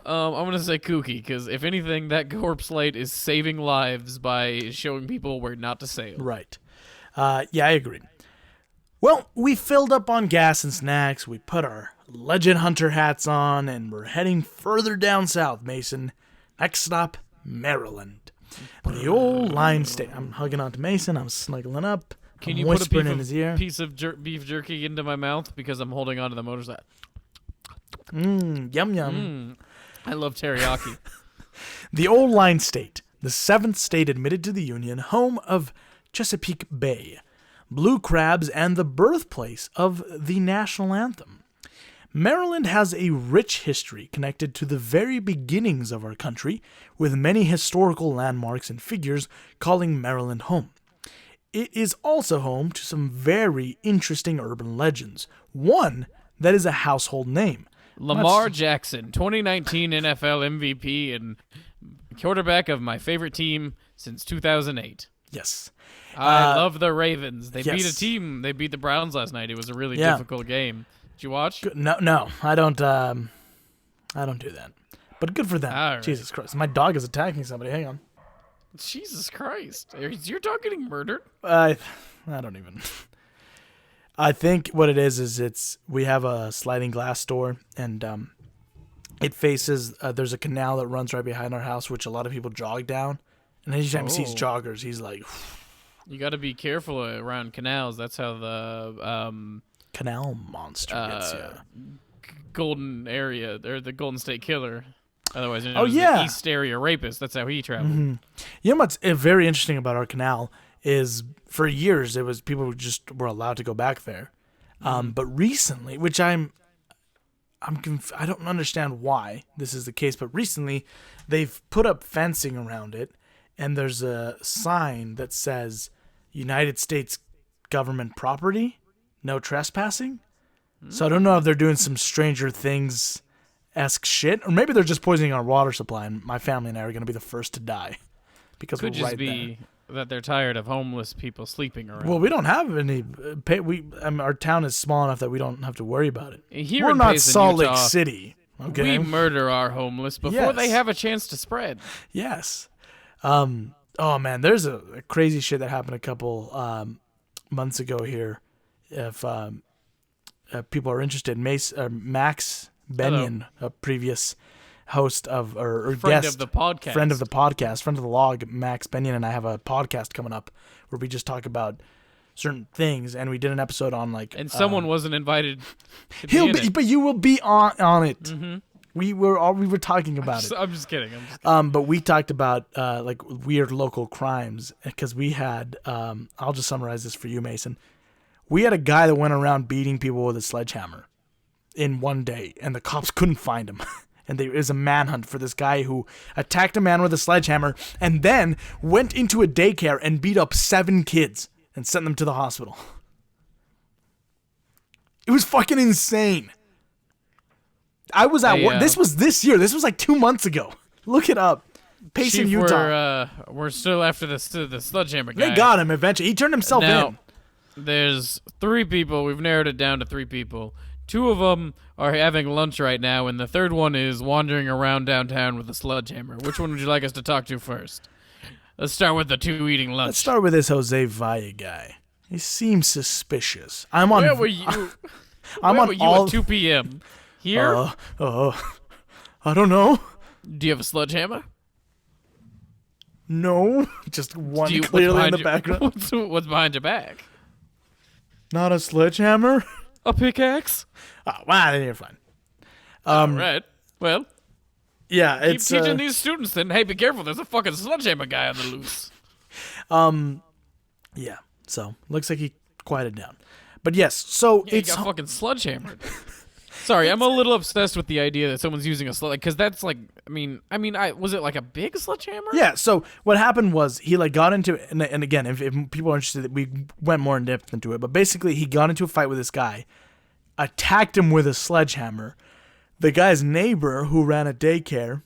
Speaker 3: I'm going to say kooky because if anything, that corpse light is saving lives by showing people where not to sail.
Speaker 1: Right. Yeah, I agree. Well, we filled up on gas and snacks, we put our legend hunter hats on, and we're heading further down south, Mason. Next stop, Maryland. The old line state. I'm hugging onto Mason, I'm snuggling up,
Speaker 3: Can
Speaker 1: I'm
Speaker 3: you put
Speaker 1: whispering in his ear.
Speaker 3: piece of beef jerky into my mouth because I'm holding onto the motorcycle?
Speaker 1: Yum yum.
Speaker 3: I love teriyaki.
Speaker 1: The old line state, the seventh state admitted to the Union, home of Chesapeake Bay, blue crabs, and the birthplace of the national anthem. Maryland has a rich history connected to the very beginnings of our country, with many historical landmarks and figures calling Maryland home. It is also home to some very interesting urban legends, one that is a household name.
Speaker 3: Lamar Jackson, 2019 NFL MVP and quarterback of my favorite team since 2008.
Speaker 1: Yes.
Speaker 3: I love the Ravens. They beat
Speaker 1: yes.
Speaker 3: a team. They beat the Browns last night. It was a really
Speaker 1: Yeah.
Speaker 3: difficult game. Did you watch?
Speaker 1: No, I don't do that. But good for them.
Speaker 3: All right.
Speaker 1: Jesus Christ. My dog is attacking somebody. Hang on.
Speaker 3: Jesus Christ. Is your dog getting murdered?
Speaker 1: I don't even. I think what it is we have a sliding glass door, and it faces, there's a canal that runs right behind our house, which a lot of people jog down. And anytime he sees joggers, he's like,
Speaker 3: You got to be careful around canals. That's how the
Speaker 1: canal monster gets you.
Speaker 3: Golden area, or the Golden State Killer, otherwise known as
Speaker 1: yeah.
Speaker 3: the East Area Rapist. That's how he traveled.
Speaker 1: You know what's very interesting about our canal is for years it was people just were allowed to go back there, but recently, which I don't understand why this is the case, but recently they've put up fencing around it, and there's a sign that says United States government property, no trespassing. So I don't know if they're doing some Stranger Things-esque shit, or maybe they're just poisoning our water supply, and my family and I are going to be the first to die because
Speaker 3: Could
Speaker 1: we're
Speaker 3: just
Speaker 1: right
Speaker 3: be that they're tired of homeless people sleeping around.
Speaker 1: there. Well, we don't have any. Our town is small enough that we don't have to worry about it.
Speaker 3: Here
Speaker 1: We're
Speaker 3: in
Speaker 1: not
Speaker 3: Payson,
Speaker 1: Salt
Speaker 3: Utah,
Speaker 1: Lake City. Okay.
Speaker 3: We murder our homeless before they
Speaker 1: Yes.
Speaker 3: have a chance to spread.
Speaker 1: Yes. Oh man, there's a crazy shit that happened a couple months ago here. If people are interested, Max Benyon, a previous host of or
Speaker 3: Friend
Speaker 1: guest,
Speaker 3: of the podcast.
Speaker 1: friend of the log, Max Benyon, and I have a podcast coming up where we just talk about certain things, and we did an episode on like.
Speaker 3: And someone wasn't invited. To be in it.
Speaker 1: But you will be on it. Mm-hmm. We were talking about it.
Speaker 3: I'm just kidding.
Speaker 1: But we talked about like weird local crimes because we had. I'll just summarize this for you, Mason. We had a guy that went around beating people with a sledgehammer in one day, and the cops couldn't find him. And there was a manhunt for this guy who attacked a man with a sledgehammer and then went into a daycare and beat up 7 kids and sent them to the hospital. It was fucking insane. I was at work. This was this year. This was like 2 months ago. Look it up. Payson,
Speaker 3: Chief,
Speaker 1: Utah.
Speaker 3: We're still after the sledgehammer guy.
Speaker 1: They got him eventually. He turned himself in.
Speaker 3: There's 3 people. We've narrowed it down to 3 people. 2 of them are having lunch right now, and the third one is wandering around downtown with a sledgehammer. Which one would you like us to talk to first? Let's start with the 2 eating lunch.
Speaker 1: Let's start with this Jose Valle guy. He seems suspicious. I'm on.
Speaker 3: Where were you?
Speaker 1: I'm
Speaker 3: Where
Speaker 1: on
Speaker 3: were you
Speaker 1: all.
Speaker 3: at 2 p.m.? Here?
Speaker 1: I don't know.
Speaker 3: Do you have a sledgehammer?
Speaker 1: No, just one clearly in the background.
Speaker 3: What's behind your back?
Speaker 1: Not a sledgehammer.
Speaker 3: A pickaxe?
Speaker 1: Oh, wow, then you're fine.
Speaker 3: All right. Well,
Speaker 1: yeah,
Speaker 3: keep
Speaker 1: it's
Speaker 3: teaching these students then. Hey, be careful. There's a fucking sledgehammer guy on the loose.
Speaker 1: Yeah. So looks like he quieted down. But yes, so
Speaker 3: Yeah,
Speaker 1: it's
Speaker 3: he got fucking sledgehammered. Sorry, I'm a little obsessed with the idea that someone's using a sledgehammer, because that's like, was it like a big sledgehammer?
Speaker 1: Yeah, so what happened was he like got into it, and again, if people are interested, we went more in depth into it, but basically he got into a fight with this guy, attacked him with a sledgehammer. The guy's neighbor, who ran a daycare,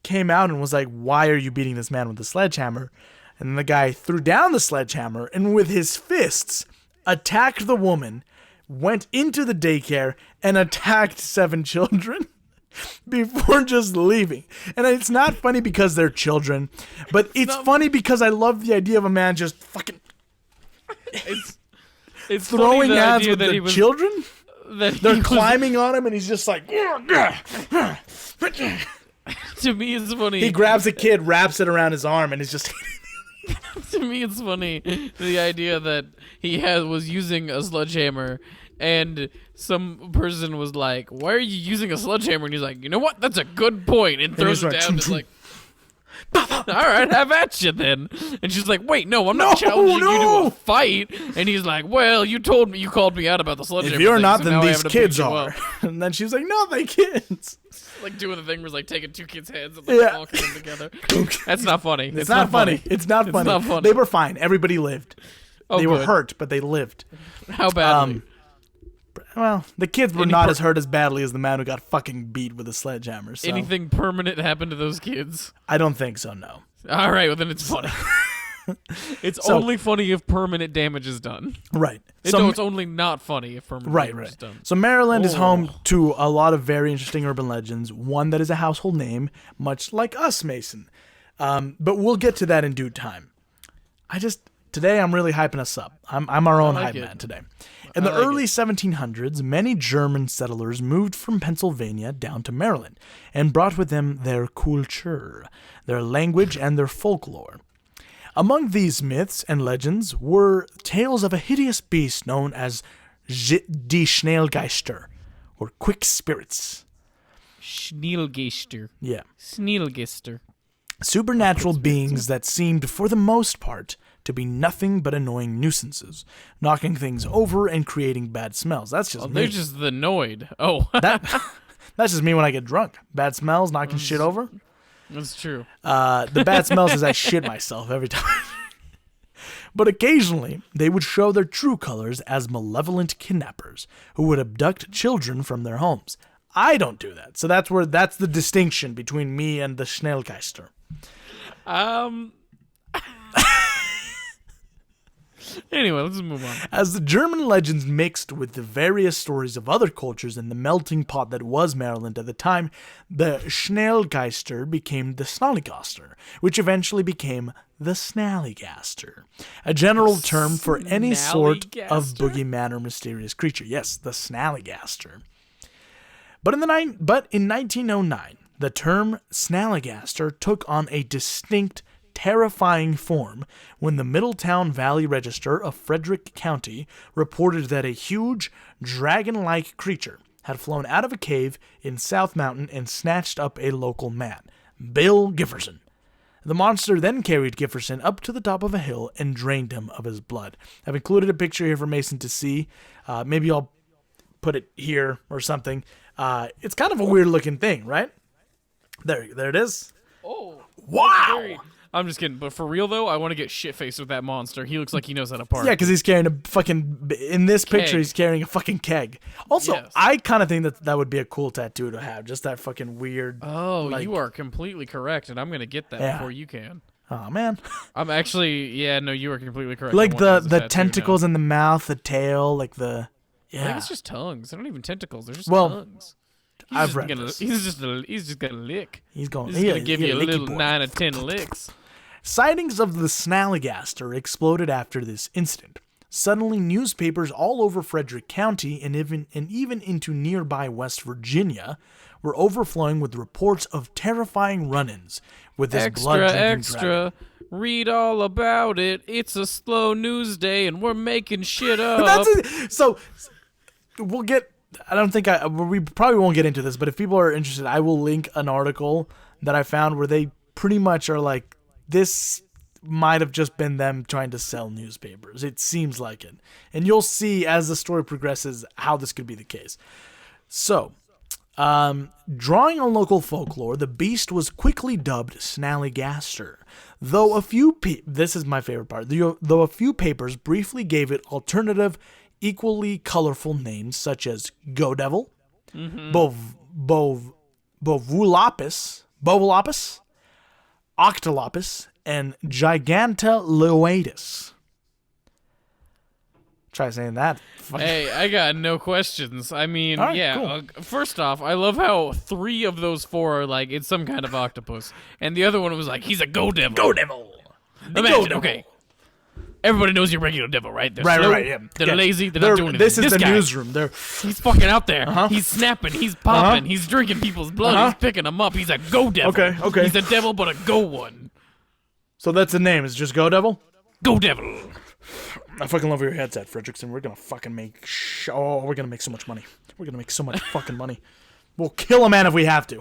Speaker 1: came out and was like, "Why are you beating this man with a sledgehammer?" And then the guy threw down the sledgehammer and with his fists attacked the woman, went into the daycare, and attacked 7 children before just leaving. And it's not funny because they're children, but it's funny because I love the idea of a man just fucking
Speaker 3: It's
Speaker 1: throwing
Speaker 3: funny, the
Speaker 1: hands
Speaker 3: idea
Speaker 1: with
Speaker 3: that
Speaker 1: the
Speaker 3: he was,
Speaker 1: children.
Speaker 3: that he
Speaker 1: They're
Speaker 3: was-
Speaker 1: climbing on him and he's just like...
Speaker 3: To me, it's funny.
Speaker 1: He grabs a kid, wraps it around his arm, and he's just...
Speaker 3: To me, it's funny the idea that he was using a sledgehammer, and some person was like, "Why are you using a sledgehammer?" And he's like, "You know what? That's a good point," and throws
Speaker 1: he's
Speaker 3: it
Speaker 1: like,
Speaker 3: down. Just like, all right, have at you then. And she's like, "Wait, no, I'm not challenging you to a fight." And he's like, "Well, you called me out about the sledgehammer.
Speaker 1: If you're
Speaker 3: thing,
Speaker 1: not,
Speaker 3: so
Speaker 1: then
Speaker 3: now I
Speaker 1: these
Speaker 3: have to beat
Speaker 1: kids
Speaker 3: you
Speaker 1: are.
Speaker 3: up."
Speaker 1: And then she's like, no, they kids.
Speaker 3: Like doing the thing where it's like taking 2 kids' heads and like
Speaker 1: Yeah.
Speaker 3: walking them together. That's not funny.
Speaker 1: It's not funny. It's not funny.
Speaker 3: not funny.
Speaker 1: They were fine. Everybody lived.
Speaker 3: Oh,
Speaker 1: They were
Speaker 3: good.
Speaker 1: hurt, but they lived.
Speaker 3: How badly?
Speaker 1: Well, the kids were
Speaker 3: Any
Speaker 1: not
Speaker 3: per-
Speaker 1: as hurt as badly as the man who got fucking beat with a sledgehammer. So
Speaker 3: Anything permanent happened to those kids?
Speaker 1: I don't think so, no.
Speaker 3: All right, well then it's funny. It's
Speaker 1: So-
Speaker 3: only funny if permanent damage is done.
Speaker 1: Right.
Speaker 3: No, it's only not funny if permanent damage is done.
Speaker 1: So Maryland is home
Speaker 3: Oh.
Speaker 1: to a lot of very interesting urban legends. One that is a household name, much like us, Mason. But we'll get to that in due time. Today I'm really hyping us up. I'm our own
Speaker 3: like
Speaker 1: hype
Speaker 3: it.
Speaker 1: man today. In the
Speaker 3: I like
Speaker 1: early
Speaker 3: it.
Speaker 1: 1700s, many German settlers moved from Pennsylvania down to Maryland and brought with them their Kultur, their language, and their folklore. Among these myths and legends were tales of a hideous beast known as die Snallygaster, or quick spirits.
Speaker 3: Snallygaster.
Speaker 1: Yeah.
Speaker 3: Snallygaster.
Speaker 1: Supernatural beings that seemed, for the most part, to be nothing but annoying nuisances, knocking things over and creating bad smells. That's just
Speaker 3: Oh,
Speaker 1: me.
Speaker 3: they're just the annoyed. Oh,
Speaker 1: That's just me when I get drunk. Bad smells, knocking shit over.
Speaker 3: that's true.
Speaker 1: The bad smells is I shit myself every time. But occasionally, they would show their true colors as malevolent kidnappers who would abduct children from their homes. I don't do that. So that's the distinction between me and the Snallygaster.
Speaker 3: Anyway, let's move on.
Speaker 1: As the German legends mixed with the various stories of other cultures in the melting pot that was Maryland at the time, the Snallygaster became the Snallygaster, which eventually became the Snallygaster, a general term for any sort of
Speaker 3: Snallygaster?
Speaker 1: boogeyman or mysterious creature. Yes, the Snallygaster. But in 1909, the term Snallygaster took on a distinct terrifying form when the Middletown Valley Register of Frederick County reported that a huge, dragon-like creature had flown out of a cave in South Mountain and snatched up a local man, Bill Gifferson. The monster then carried Gifferson up to the top of a hill and drained him of his blood. I've included a picture here for Mason to see. Maybe I'll put it here or something. It's kind of a weird-looking thing, right? There it is.
Speaker 3: Oh,
Speaker 1: wow!
Speaker 3: scary. I'm just kidding, but for real though, I want to get shit-faced with that monster. He looks like he knows how to party.
Speaker 1: Yeah, because he's carrying a fucking... In this picture,
Speaker 3: Keg.
Speaker 1: he's carrying a fucking keg. Also,
Speaker 3: Yes.
Speaker 1: I kind of think that would be a cool tattoo to have. Just that fucking weird...
Speaker 3: Oh,
Speaker 1: like-
Speaker 3: you are completely correct, and I'm gonna get that
Speaker 1: Yeah.
Speaker 3: before you can.
Speaker 1: Oh, man.
Speaker 3: I'm actually, no, you are completely correct. I
Speaker 1: Like
Speaker 3: want it as a
Speaker 1: the
Speaker 3: tattoo
Speaker 1: tentacles
Speaker 3: now.
Speaker 1: in the mouth, the tail, like the...
Speaker 3: I think
Speaker 1: Yeah.
Speaker 3: it's just tongues. They're not even tentacles. They're just
Speaker 1: Well,
Speaker 3: tongues.
Speaker 1: I've read this.
Speaker 3: He's just gonna lick.
Speaker 1: He's going...
Speaker 3: He's gonna give you a little 9 or 10 licks.
Speaker 1: Sightings of the Snallygaster exploded after this incident. Suddenly, newspapers all over Frederick County and even into nearby West Virginia were overflowing with reports of terrifying run-ins with this blood-drinking dragon.
Speaker 3: Read all about it. It's a slow news day, and we're making shit up.
Speaker 1: That's it. So we'll get. I don't think we probably won't get into this, but if people are interested, I will link an article that I found where they pretty much are like, this might have just been them trying to sell newspapers. It seems like it. And you'll see as the story progresses how this could be the case. So, drawing on local folklore, the beast was quickly dubbed Snallygaster. Though a few this is my favorite part. Though a few papers briefly gave it alternative, equally colorful names such as Go Devil, Bovolopus, Octolopus, and Gigantoloidus. Try saying that.
Speaker 3: Hey, I got no questions. I mean,
Speaker 1: All right, cool.
Speaker 3: First off, I love how 3 of those 4 are like, it's some kind of octopus. And the other one was like, he's a go devil.
Speaker 1: Go Devil.
Speaker 3: Imagine, okay. Everybody knows your regular devil, right? They're
Speaker 1: Right,
Speaker 3: slow,
Speaker 1: right, yeah.
Speaker 3: They're
Speaker 1: Yeah.
Speaker 3: lazy, they're not doing anything.
Speaker 1: This is the
Speaker 3: guy,
Speaker 1: newsroom.
Speaker 3: He's fucking out there.
Speaker 1: Uh-huh.
Speaker 3: He's snapping, he's popping, he's drinking people's blood, he's picking them up. He's a go devil.
Speaker 1: Okay.
Speaker 3: He's a devil, but a go one.
Speaker 1: So that's the name. It's just Go Devil?
Speaker 3: Go devil.
Speaker 1: I fucking love where your head's at, Fredrickson. We're gonna fucking make we're gonna make so much money. We're gonna make so much fucking money. We'll kill a man if we have to.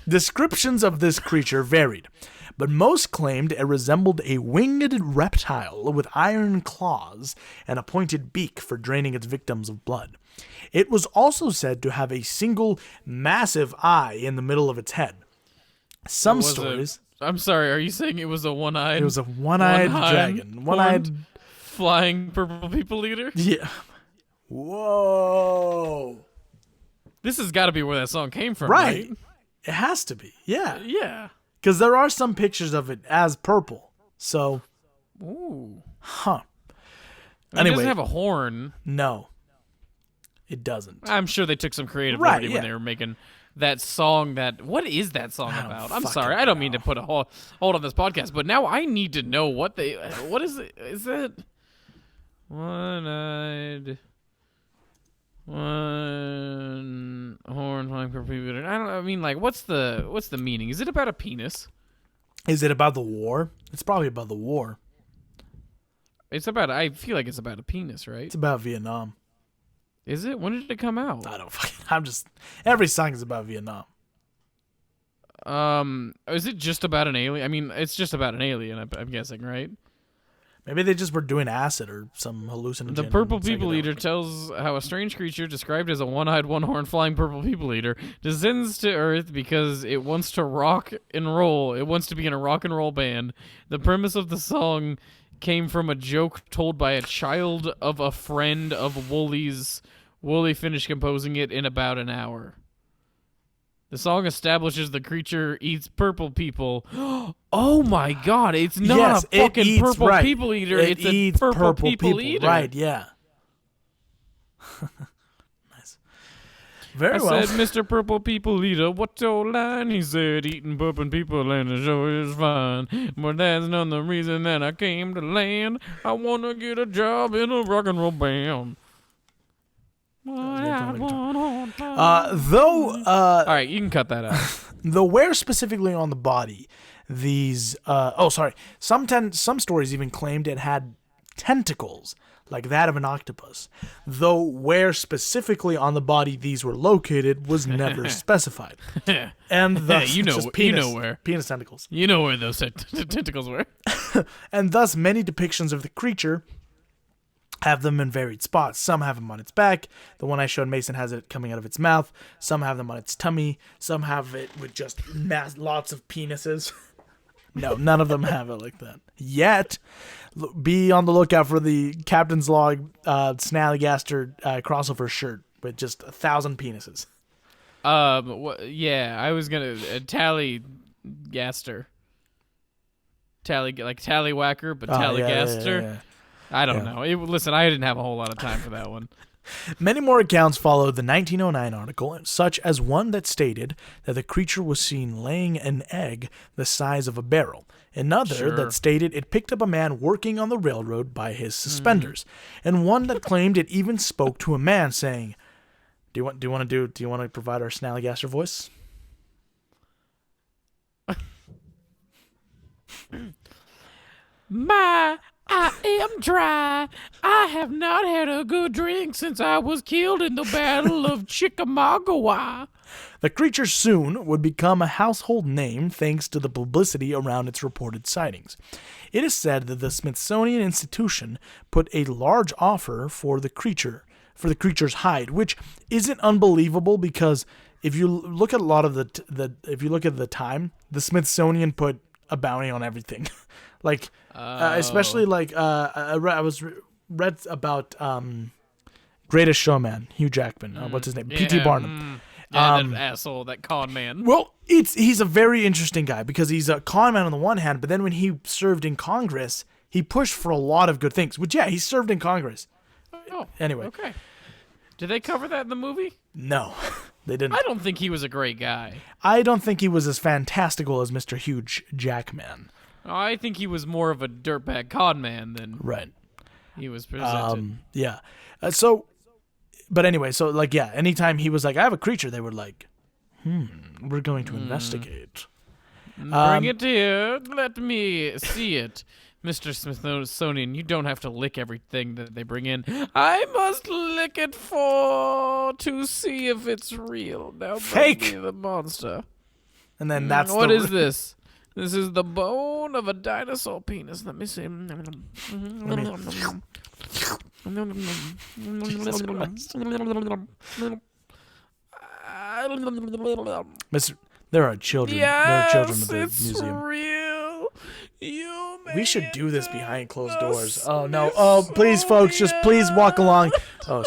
Speaker 1: Descriptions of this creature varied, but most claimed it resembled a winged reptile with iron claws and a pointed beak for draining its victims of blood. It was also said to have a single massive eye in the middle of its head. Some stories...
Speaker 3: I'm sorry, are you saying it was a one-eyed...
Speaker 1: It was a one-eyed dragon. One-eyed...
Speaker 3: flying purple people eater?
Speaker 1: Yeah. Whoa.
Speaker 3: This has got to be where that song came from, right?
Speaker 1: It has to be. Yeah.
Speaker 3: Yeah.
Speaker 1: Because there are some pictures of it as purple. So,
Speaker 3: Ooh.
Speaker 1: huh.
Speaker 3: It
Speaker 1: Anyway.
Speaker 3: doesn't have a horn.
Speaker 1: No. It doesn't.
Speaker 3: I'm sure they took some creative
Speaker 1: Right,
Speaker 3: liberty when
Speaker 1: yeah.
Speaker 3: they were making that song. What is that song
Speaker 1: don't
Speaker 3: about? I'm
Speaker 1: fucking
Speaker 3: sorry. I don't mean to put a hold on this podcast, but now I need to know what is it? Is it one-eyed, one horn flying purple people eater? I mean, like, what's the meaning? Is it about a penis?
Speaker 1: Is it about the war? It's probably about the war.
Speaker 3: I feel like it's about a penis, right?
Speaker 1: It's about Vietnam.
Speaker 3: Is it? When did it come out?
Speaker 1: I don't fucking... Every song is about Vietnam.
Speaker 3: Is it just about an alien? I mean, it's just about an alien, I'm guessing, right?
Speaker 1: Maybe they just were doing acid or some hallucinogen.
Speaker 3: The purple people
Speaker 1: psychedelic.
Speaker 3: eater tells how a strange creature described as a one-eyed, one-horned flying purple people eater descends to Earth because it wants to rock and roll. It wants to be in a rock and roll band. The premise of the song came from a joke told by a child of a friend of Wooley's. Wooley finished composing it in about an hour. The song establishes the creature eats purple people. Oh my god, it's not
Speaker 1: Yes,
Speaker 3: a fucking
Speaker 1: it eats,
Speaker 3: purple
Speaker 1: right.
Speaker 3: people eater,
Speaker 1: It
Speaker 3: it's a
Speaker 1: eats
Speaker 3: purple people eater.
Speaker 1: Right, yeah. Nice. Very
Speaker 3: I
Speaker 1: well.
Speaker 3: said, Mr. Purple People Eater, what's your line? He said, eating purple people and the show is fine. But that's not the reason that I came to land. I want to get a job in a rock and roll band.
Speaker 1: Though,
Speaker 3: All right, you can cut that out.
Speaker 1: the wear specifically on the body, these. Some stories even claimed it had tentacles like that of an octopus, though where specifically on the body these were located was never specified. And thus, just penis,
Speaker 3: you know where.
Speaker 1: Penis tentacles.
Speaker 3: You know where those tentacles were.
Speaker 1: And thus, many depictions of the creature have them in varied spots. Some have them on its back. The one I showed Mason has it coming out of its mouth. Some have them on its tummy. Some have it with just lots of penises. No, none of them have it like that. Yet, be on the lookout for the Captain's Log Snallygaster crossover shirt with just 1,000 penises.
Speaker 3: Yeah, I was gonna Tallygaster. Tallywhacker, but Tallygaster.
Speaker 1: Yeah.
Speaker 3: I don't know. Listen, I didn't have a whole lot of time for that one.
Speaker 1: Many more accounts followed the 1909 article, such as one that stated that the creature was seen laying an egg the size of a barrel. Another that stated it picked up a man working on the railroad by his suspenders, and one that claimed it even spoke to a man, saying, "Do you want to provide our Snallygaster voice?"
Speaker 3: I am dry. I have not had a good drink since I was killed in the Battle of Chickamauga.
Speaker 1: The creature soon would become a household name thanks to the publicity around its reported sightings. It is said that the Smithsonian Institution put a large offer for the creature's hide, which isn't unbelievable because if you look at a lot of if you look at the time, the Smithsonian put a bounty on everything. Especially I read about Greatest Showman, Hugh Jackman. What's his name? P.T. Barnum.
Speaker 3: That asshole, that con man.
Speaker 1: Well, he's a very interesting guy because he's a con man on the one hand, but then when he served in Congress, he pushed for a lot of good things. Which, he served in Congress.
Speaker 3: Oh,
Speaker 1: anyway.
Speaker 3: Okay. Did they cover that in the movie?
Speaker 1: No, they didn't.
Speaker 3: I don't think he was a great guy.
Speaker 1: I don't think he was as fantastical as Mr. Hugh Jackman.
Speaker 3: I think he was more of a dirtbag con man than he was presented.
Speaker 1: But anyway, anytime he was like, I have a creature, they were like, we're going to investigate.
Speaker 3: Bring it here. Let me see it. Mr. Smithsonian, you don't have to lick everything that they bring in. I must lick it to see if it's real. Now
Speaker 1: fake
Speaker 3: bring me the monster.
Speaker 1: And then that's
Speaker 3: what is this? This is the bone of a dinosaur penis. Let me see.
Speaker 1: Mister, there are children.
Speaker 3: Yes,
Speaker 1: there are children in the museum.
Speaker 3: Real.
Speaker 1: We should do this behind closed doors. Oh no! Oh, please, folks, just please walk along. Oh.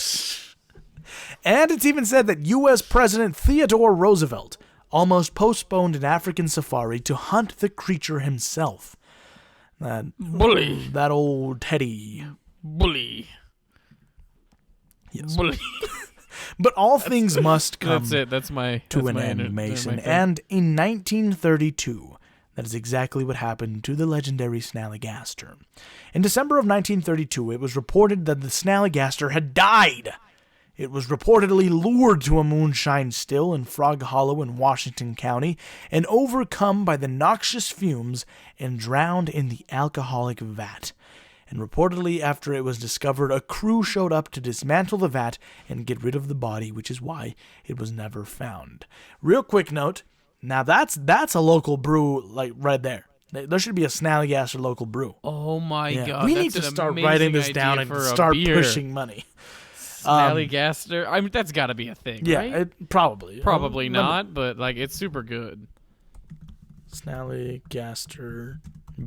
Speaker 1: And it's even said that U.S. President Theodore Roosevelt almost postponed an African safari to hunt the creature himself. That
Speaker 3: bully.
Speaker 1: That old Teddy.
Speaker 3: Bully.
Speaker 1: Yes.
Speaker 3: Bully.
Speaker 1: But all things must come
Speaker 3: that's it. That's my
Speaker 1: to an end, Mason. And in 1932, that is exactly what happened to the legendary Snallygaster. In December of 1932, it was reported that the Snallygaster had died. It was reportedly lured to a moonshine still in Frog Hollow in Washington County and overcome by the noxious fumes and drowned in the alcoholic vat. And reportedly, after it was discovered, a crew showed up to dismantle the vat and get rid of the body, which is why it was never found. Real quick note, now that's a local brew, like right there. There should be a Snallygaster local brew.
Speaker 3: Oh my God.
Speaker 1: We need to start writing this down and start pushing money.
Speaker 3: Snallygaster. I mean, that's got to be a thing, right?
Speaker 1: Yeah, probably.
Speaker 3: Probably not, but like it's super good.
Speaker 1: Snallygaster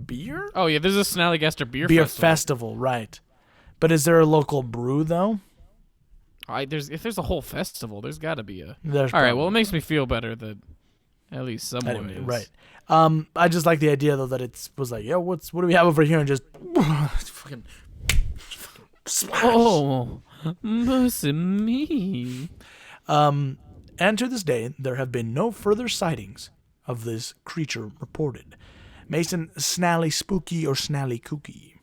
Speaker 1: beer?
Speaker 3: Oh yeah, there's a Snallygaster beer
Speaker 1: festival, right? But is there a local brew though?
Speaker 3: If there's a whole festival, there's got to be a.
Speaker 1: All
Speaker 3: right. Well, it makes me feel better that at least someone is.
Speaker 1: Right. I just like the idea though that it was like, yo, what do we have over here, and just fucking splash.
Speaker 3: Oh, mercy me.
Speaker 1: And to this day, there have been no further sightings of this creature reported. Mason, Snally spooky or Snally kooky?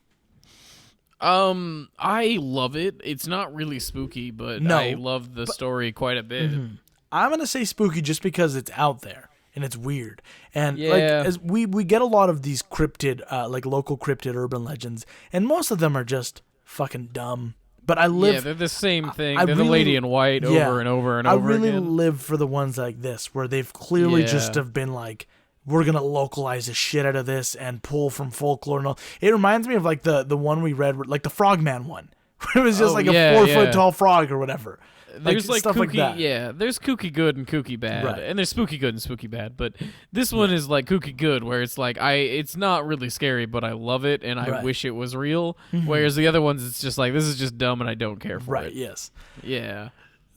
Speaker 3: I love it. It's not really spooky, but I love the story quite a bit.
Speaker 1: Mm-hmm. I'm gonna say spooky just because it's out there. and it's weird. And
Speaker 3: Yeah.
Speaker 1: like as we get a lot of these cryptid, like local cryptid urban legends, and most of them are just fucking dumb. But I live.
Speaker 3: Yeah, they're the same thing.
Speaker 1: I
Speaker 3: They're the
Speaker 1: really-
Speaker 3: lady in white
Speaker 1: yeah.
Speaker 3: over and over and
Speaker 1: I
Speaker 3: over
Speaker 1: really
Speaker 3: again.
Speaker 1: live for the ones like this, where they've clearly just
Speaker 3: Yeah.
Speaker 1: have been like, we're gonna localize the shit out of this and pull from folklore and all. It reminds me of like the one we read, like the Frogman one. It was just
Speaker 3: Oh,
Speaker 1: like
Speaker 3: yeah,
Speaker 1: a 4
Speaker 3: yeah.
Speaker 1: foot tall frog or whatever.
Speaker 3: There's like
Speaker 1: stuff
Speaker 3: kooky,
Speaker 1: like that.
Speaker 3: yeah. There's kooky good and kooky bad,
Speaker 1: Right.
Speaker 3: and there's spooky good and spooky bad. But this one is like kooky good, where it's like it's not really scary, but I love it and I
Speaker 1: Right.
Speaker 3: wish it was real. Whereas the other ones, it's just like this is just dumb and I don't care for
Speaker 1: Right.
Speaker 3: it.
Speaker 1: Yes.
Speaker 3: Yeah.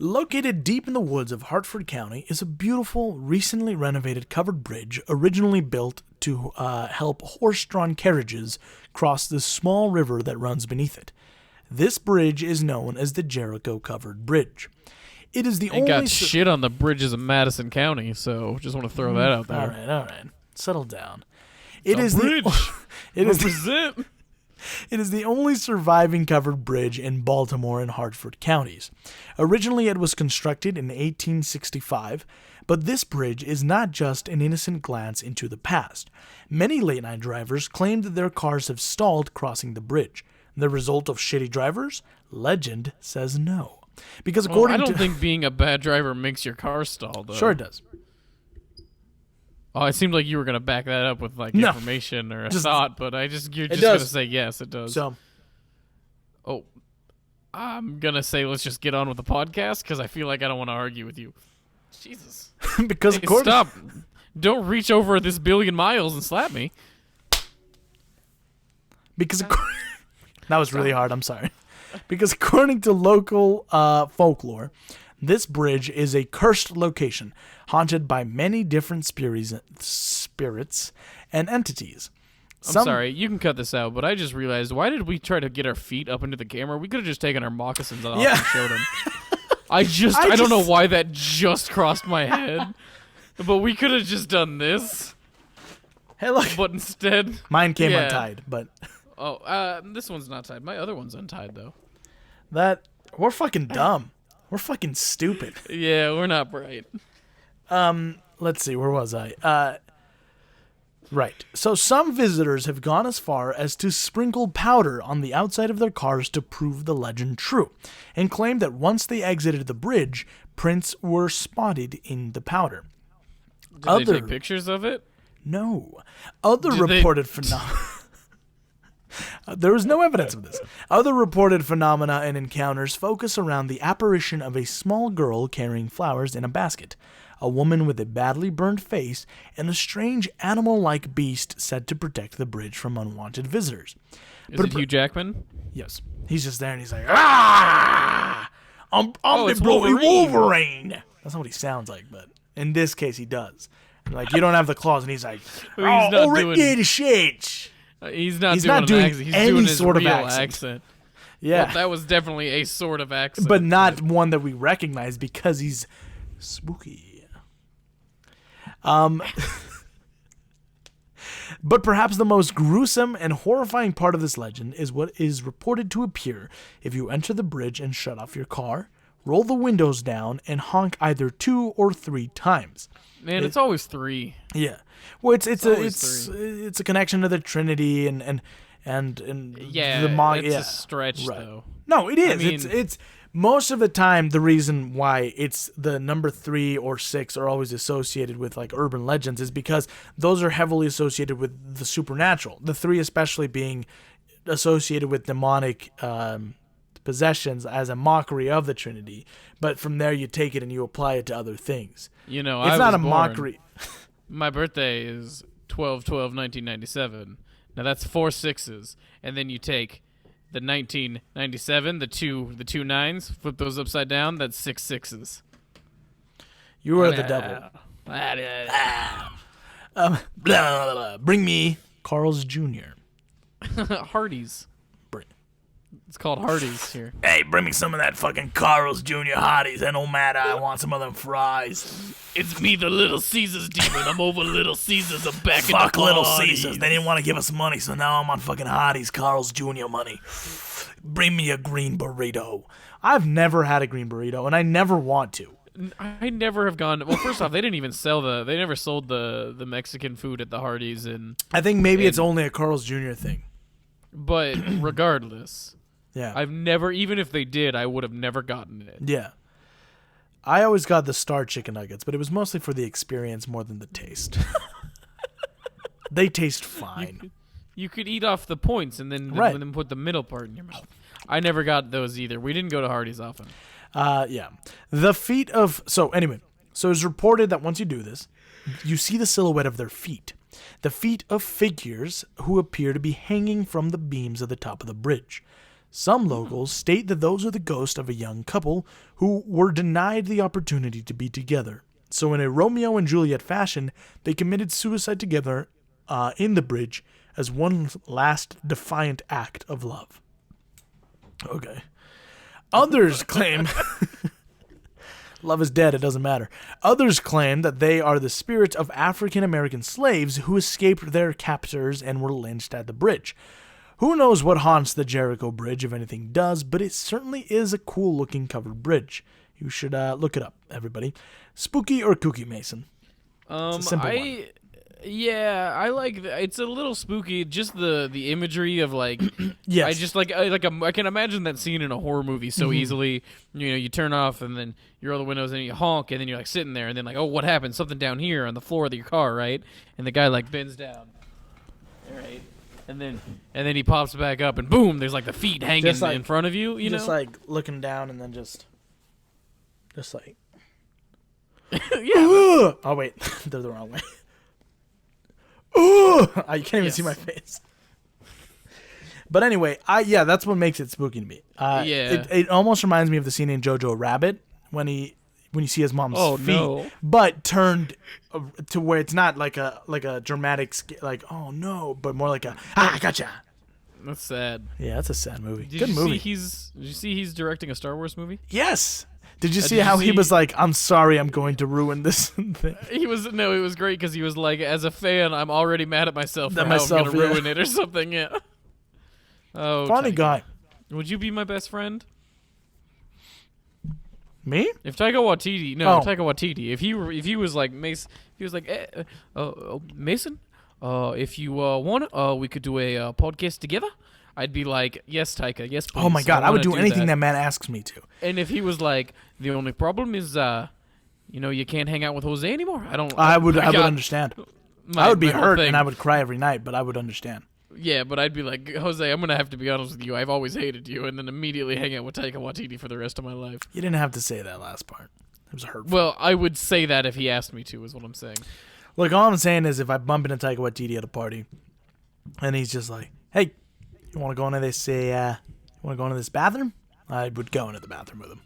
Speaker 1: Located deep in the woods of Hartford County is a beautiful, recently renovated covered bridge originally built to help horse-drawn carriages cross the small river that runs beneath it. This bridge is known as the Jericho Covered Bridge. It is the
Speaker 3: It
Speaker 1: only...
Speaker 3: got shit on the bridges of Madison County, so just want to throw that out there.
Speaker 1: All right. Settle down. It
Speaker 3: a
Speaker 1: is
Speaker 3: bridge.
Speaker 1: It is the,
Speaker 3: Represent.
Speaker 1: It is the only surviving covered bridge in Baltimore and Hartford counties. Originally, it was constructed in 1865, but this bridge is not just an innocent glance into the past. Many late-night drivers claim that their cars have stalled crossing the bridge. The result of shitty drivers? Legend says no. Because
Speaker 3: Well,
Speaker 1: according
Speaker 3: I don't
Speaker 1: to...
Speaker 3: think being a bad driver makes your car stall, though.
Speaker 1: Sure it does.
Speaker 3: Oh, it seemed like you were gonna back that up with like
Speaker 1: No.
Speaker 3: information or a
Speaker 1: Just-
Speaker 3: thought, but you're just
Speaker 1: does.
Speaker 3: gonna say yes, it does.
Speaker 1: So,
Speaker 3: Oh, I'm gonna say let's just get on with the podcast because I feel like I don't want to argue with you. Jesus,
Speaker 1: because
Speaker 3: Hey,
Speaker 1: according...
Speaker 3: stop! Don't reach over this billion miles and slap me.
Speaker 1: Because that was really hard. I'm sorry. Because according to local folklore, this bridge is a cursed location, haunted by many different spirits and entities.
Speaker 3: I'm sorry, you can cut this out, but I just realized why did we try to get our feet up into the camera? We could have just taken our moccasins off
Speaker 1: Yeah.
Speaker 3: and showed them. I
Speaker 1: I
Speaker 3: don't know
Speaker 1: just-
Speaker 3: why that just crossed my head, but we could have just done this.
Speaker 1: Hey, look.
Speaker 3: But instead,
Speaker 1: Mine came
Speaker 3: yeah.
Speaker 1: untied, but
Speaker 3: this one's not tied. My other one's untied though.
Speaker 1: we're fucking dumb. We're fucking stupid.
Speaker 3: Yeah, we're not bright.
Speaker 1: Let's see, where was I? Right. So some visitors have gone as far as to sprinkle powder on the outside of their cars to prove the legend true, and claim that once they exited the bridge, prints were spotted in the powder.
Speaker 3: Did they take pictures of it?
Speaker 1: No. Other
Speaker 3: Did they-
Speaker 1: reported phenomena. There was no evidence of this. Other reported phenomena and encounters focus around the apparition of a small girl carrying flowers in a basket, a woman with a badly burned face, and a strange animal-like beast said to protect the bridge from unwanted visitors.
Speaker 3: Is it Hugh Jackman?
Speaker 1: Yes. He's just there and he's like, ah! I'm
Speaker 3: it's
Speaker 1: the bloody
Speaker 3: Wolverine."
Speaker 1: Wolverine. That's not what he sounds like, but in this case he does. Like, you don't have the claws, and he's like,
Speaker 3: Well, he's not doing-
Speaker 1: already shit.
Speaker 3: He's not
Speaker 1: He's
Speaker 3: doing
Speaker 1: not
Speaker 3: an
Speaker 1: doing
Speaker 3: accent. He's
Speaker 1: any
Speaker 3: doing his
Speaker 1: sort of
Speaker 3: real
Speaker 1: accent. Yeah.
Speaker 3: Well, that was definitely a sort of accent.
Speaker 1: But not one that we recognize because he's spooky. But perhaps the most gruesome and horrifying part of this legend is what is reported to appear if you enter the bridge and shut off your car, roll the windows down, and honk either 2 or 3 times.
Speaker 3: Man, it's always 3.
Speaker 1: Yeah. Well, it's
Speaker 3: always
Speaker 1: a connection to the Trinity and
Speaker 3: Yeah,
Speaker 1: the
Speaker 3: it's a stretch,
Speaker 1: Right.
Speaker 3: though.
Speaker 1: No, it is.
Speaker 3: I mean-
Speaker 1: It's most of the time the reason why it's the number 3 or 6 are always associated with like urban legends is because those are heavily associated with the supernatural. The 3 especially being associated with demonic possessions as a mockery of the Trinity. But from there you take it and you apply it to other things.
Speaker 3: You know,
Speaker 1: It's
Speaker 3: I
Speaker 1: not
Speaker 3: was
Speaker 1: a
Speaker 3: born-
Speaker 1: mockery.
Speaker 3: My birthday is 12/12/1997. Now that's 4 6s, and then you take the 1997, the two 9s, flip those upside down. That's 6 6s.
Speaker 1: You are the devil. Blah, blah, blah. Bring me Carl's Jr.
Speaker 3: Hardee's.
Speaker 1: Bring.
Speaker 3: It's called Hardee's here.
Speaker 1: Hey, bring me some of that fucking Carl's Jr. hotties. That don't matter. I want some of them fries.
Speaker 3: It's me, the Little Caesars demon. I'm over Little Caesars. I'm back in the
Speaker 1: Fuck Little
Speaker 3: party.
Speaker 1: Caesars. They didn't want to give us money, so now I'm on fucking hotties, Carl's Jr. money. Bring me a green burrito. I've never had a green burrito, and I never want to.
Speaker 3: I never have gone. Well, first off, they didn't even sell they never sold the Mexican food at the Hardee's, and
Speaker 1: I think maybe it's only a Carl's Jr. thing.
Speaker 3: but regardless,
Speaker 1: Yeah.
Speaker 3: I've never, even if they did, I would have never gotten it.
Speaker 1: Yeah. I always got the Star chicken nuggets, but it was mostly for the experience more than the taste. They taste fine.
Speaker 3: You could eat off the points and then
Speaker 1: Right.
Speaker 3: then put the middle part in your mouth. I never got those either. We didn't go to Hardee's often.
Speaker 1: Yeah. The feet of... So, anyway. So, it's reported that once you do this, you see the silhouette of their feet. The feet of figures who appear to be hanging from the beams at the top of the bridge. Some locals state that those are the ghosts of a young couple who were denied the opportunity to be together. So, in a Romeo and Juliet fashion, they committed suicide together in the bridge as one last defiant act of love. Okay. Others claim... Love is dead, it doesn't matter. Others claim that they are the spirits of African-American slaves who escaped their captors and were lynched at the bridge. Who knows what haunts the Jericho Bridge, if anything does, but it certainly is a cool-looking covered bridge. You should look it up, everybody. Spooky or kooky, Mason? It's a simple one.
Speaker 3: Yeah, I like it's a little spooky. Just the imagery of like,
Speaker 1: Yes.
Speaker 3: I just I can imagine that scene in a horror movie so easily. You know, you turn off and then you roll the windows and you honk and then you're like sitting there and then like, oh, what happened? Something down here on the floor of your car, right? And the guy like bends down, right? And then he pops back up and boom, there's like the feet hanging
Speaker 1: Just like-
Speaker 3: in front of you. You
Speaker 1: just
Speaker 3: know,
Speaker 1: like looking down and then just like...
Speaker 3: yeah.
Speaker 1: Oh, wait. They're the wrong way. Ooh! You can't even see my face. But anyway, that's what makes it spooky to me.
Speaker 3: Yeah.
Speaker 1: It almost reminds me of the scene in Jojo Rabbit when you see his mom's feet,
Speaker 3: no.
Speaker 1: but turned to where it's not like a dramatic like oh no, but more like a gotcha.
Speaker 3: That's sad.
Speaker 1: Yeah, that's a sad movie.
Speaker 3: Did
Speaker 1: Good
Speaker 3: you
Speaker 1: movie.
Speaker 3: Did you see he's directing a Star Wars movie?
Speaker 1: Yes. Did you see
Speaker 3: did you
Speaker 1: how he
Speaker 3: see-
Speaker 1: was like, I'm sorry, I'm going to ruin this thing?
Speaker 3: It was great because he was like, as a fan, I'm already mad at myself for
Speaker 1: At
Speaker 3: how
Speaker 1: myself,
Speaker 3: I'm gonna
Speaker 1: yeah.
Speaker 3: ruin it or something. Yeah. Oh,
Speaker 1: Funny
Speaker 3: Taika.
Speaker 1: guy.
Speaker 3: Would you be my best friend
Speaker 1: Me?
Speaker 3: if Taika Waititi? No,
Speaker 1: Oh.
Speaker 3: Taika Waititi. If he was like Mason, he was like, Mason. If you want, we could do a podcast together. I'd be like, yes, Taika, yes, please.
Speaker 1: Oh my god, I would
Speaker 3: wanna
Speaker 1: do anything that man asks me to.
Speaker 3: And if he was like, the only problem is, you can't hang out with Jose anymore.
Speaker 1: I would
Speaker 3: got-
Speaker 1: understand.
Speaker 3: my-
Speaker 1: I would be
Speaker 3: my whole
Speaker 1: hurt
Speaker 3: thing.
Speaker 1: and I would cry every night, but I would understand.
Speaker 3: Yeah, but I'd be like, Jose, I'm gonna have to be honest with you. I've always hated you, and then immediately hang out with Taika Waititi for the rest of my life.
Speaker 1: You didn't have to say that last part. It was hurtful.
Speaker 3: Well, I would say that if he asked me to, is what I'm saying.
Speaker 1: Look, all I'm saying is if I bump into Taika Waititi at a party, and he's just like, "Hey, you want to go into this? Bathroom?" I would go into the bathroom with him.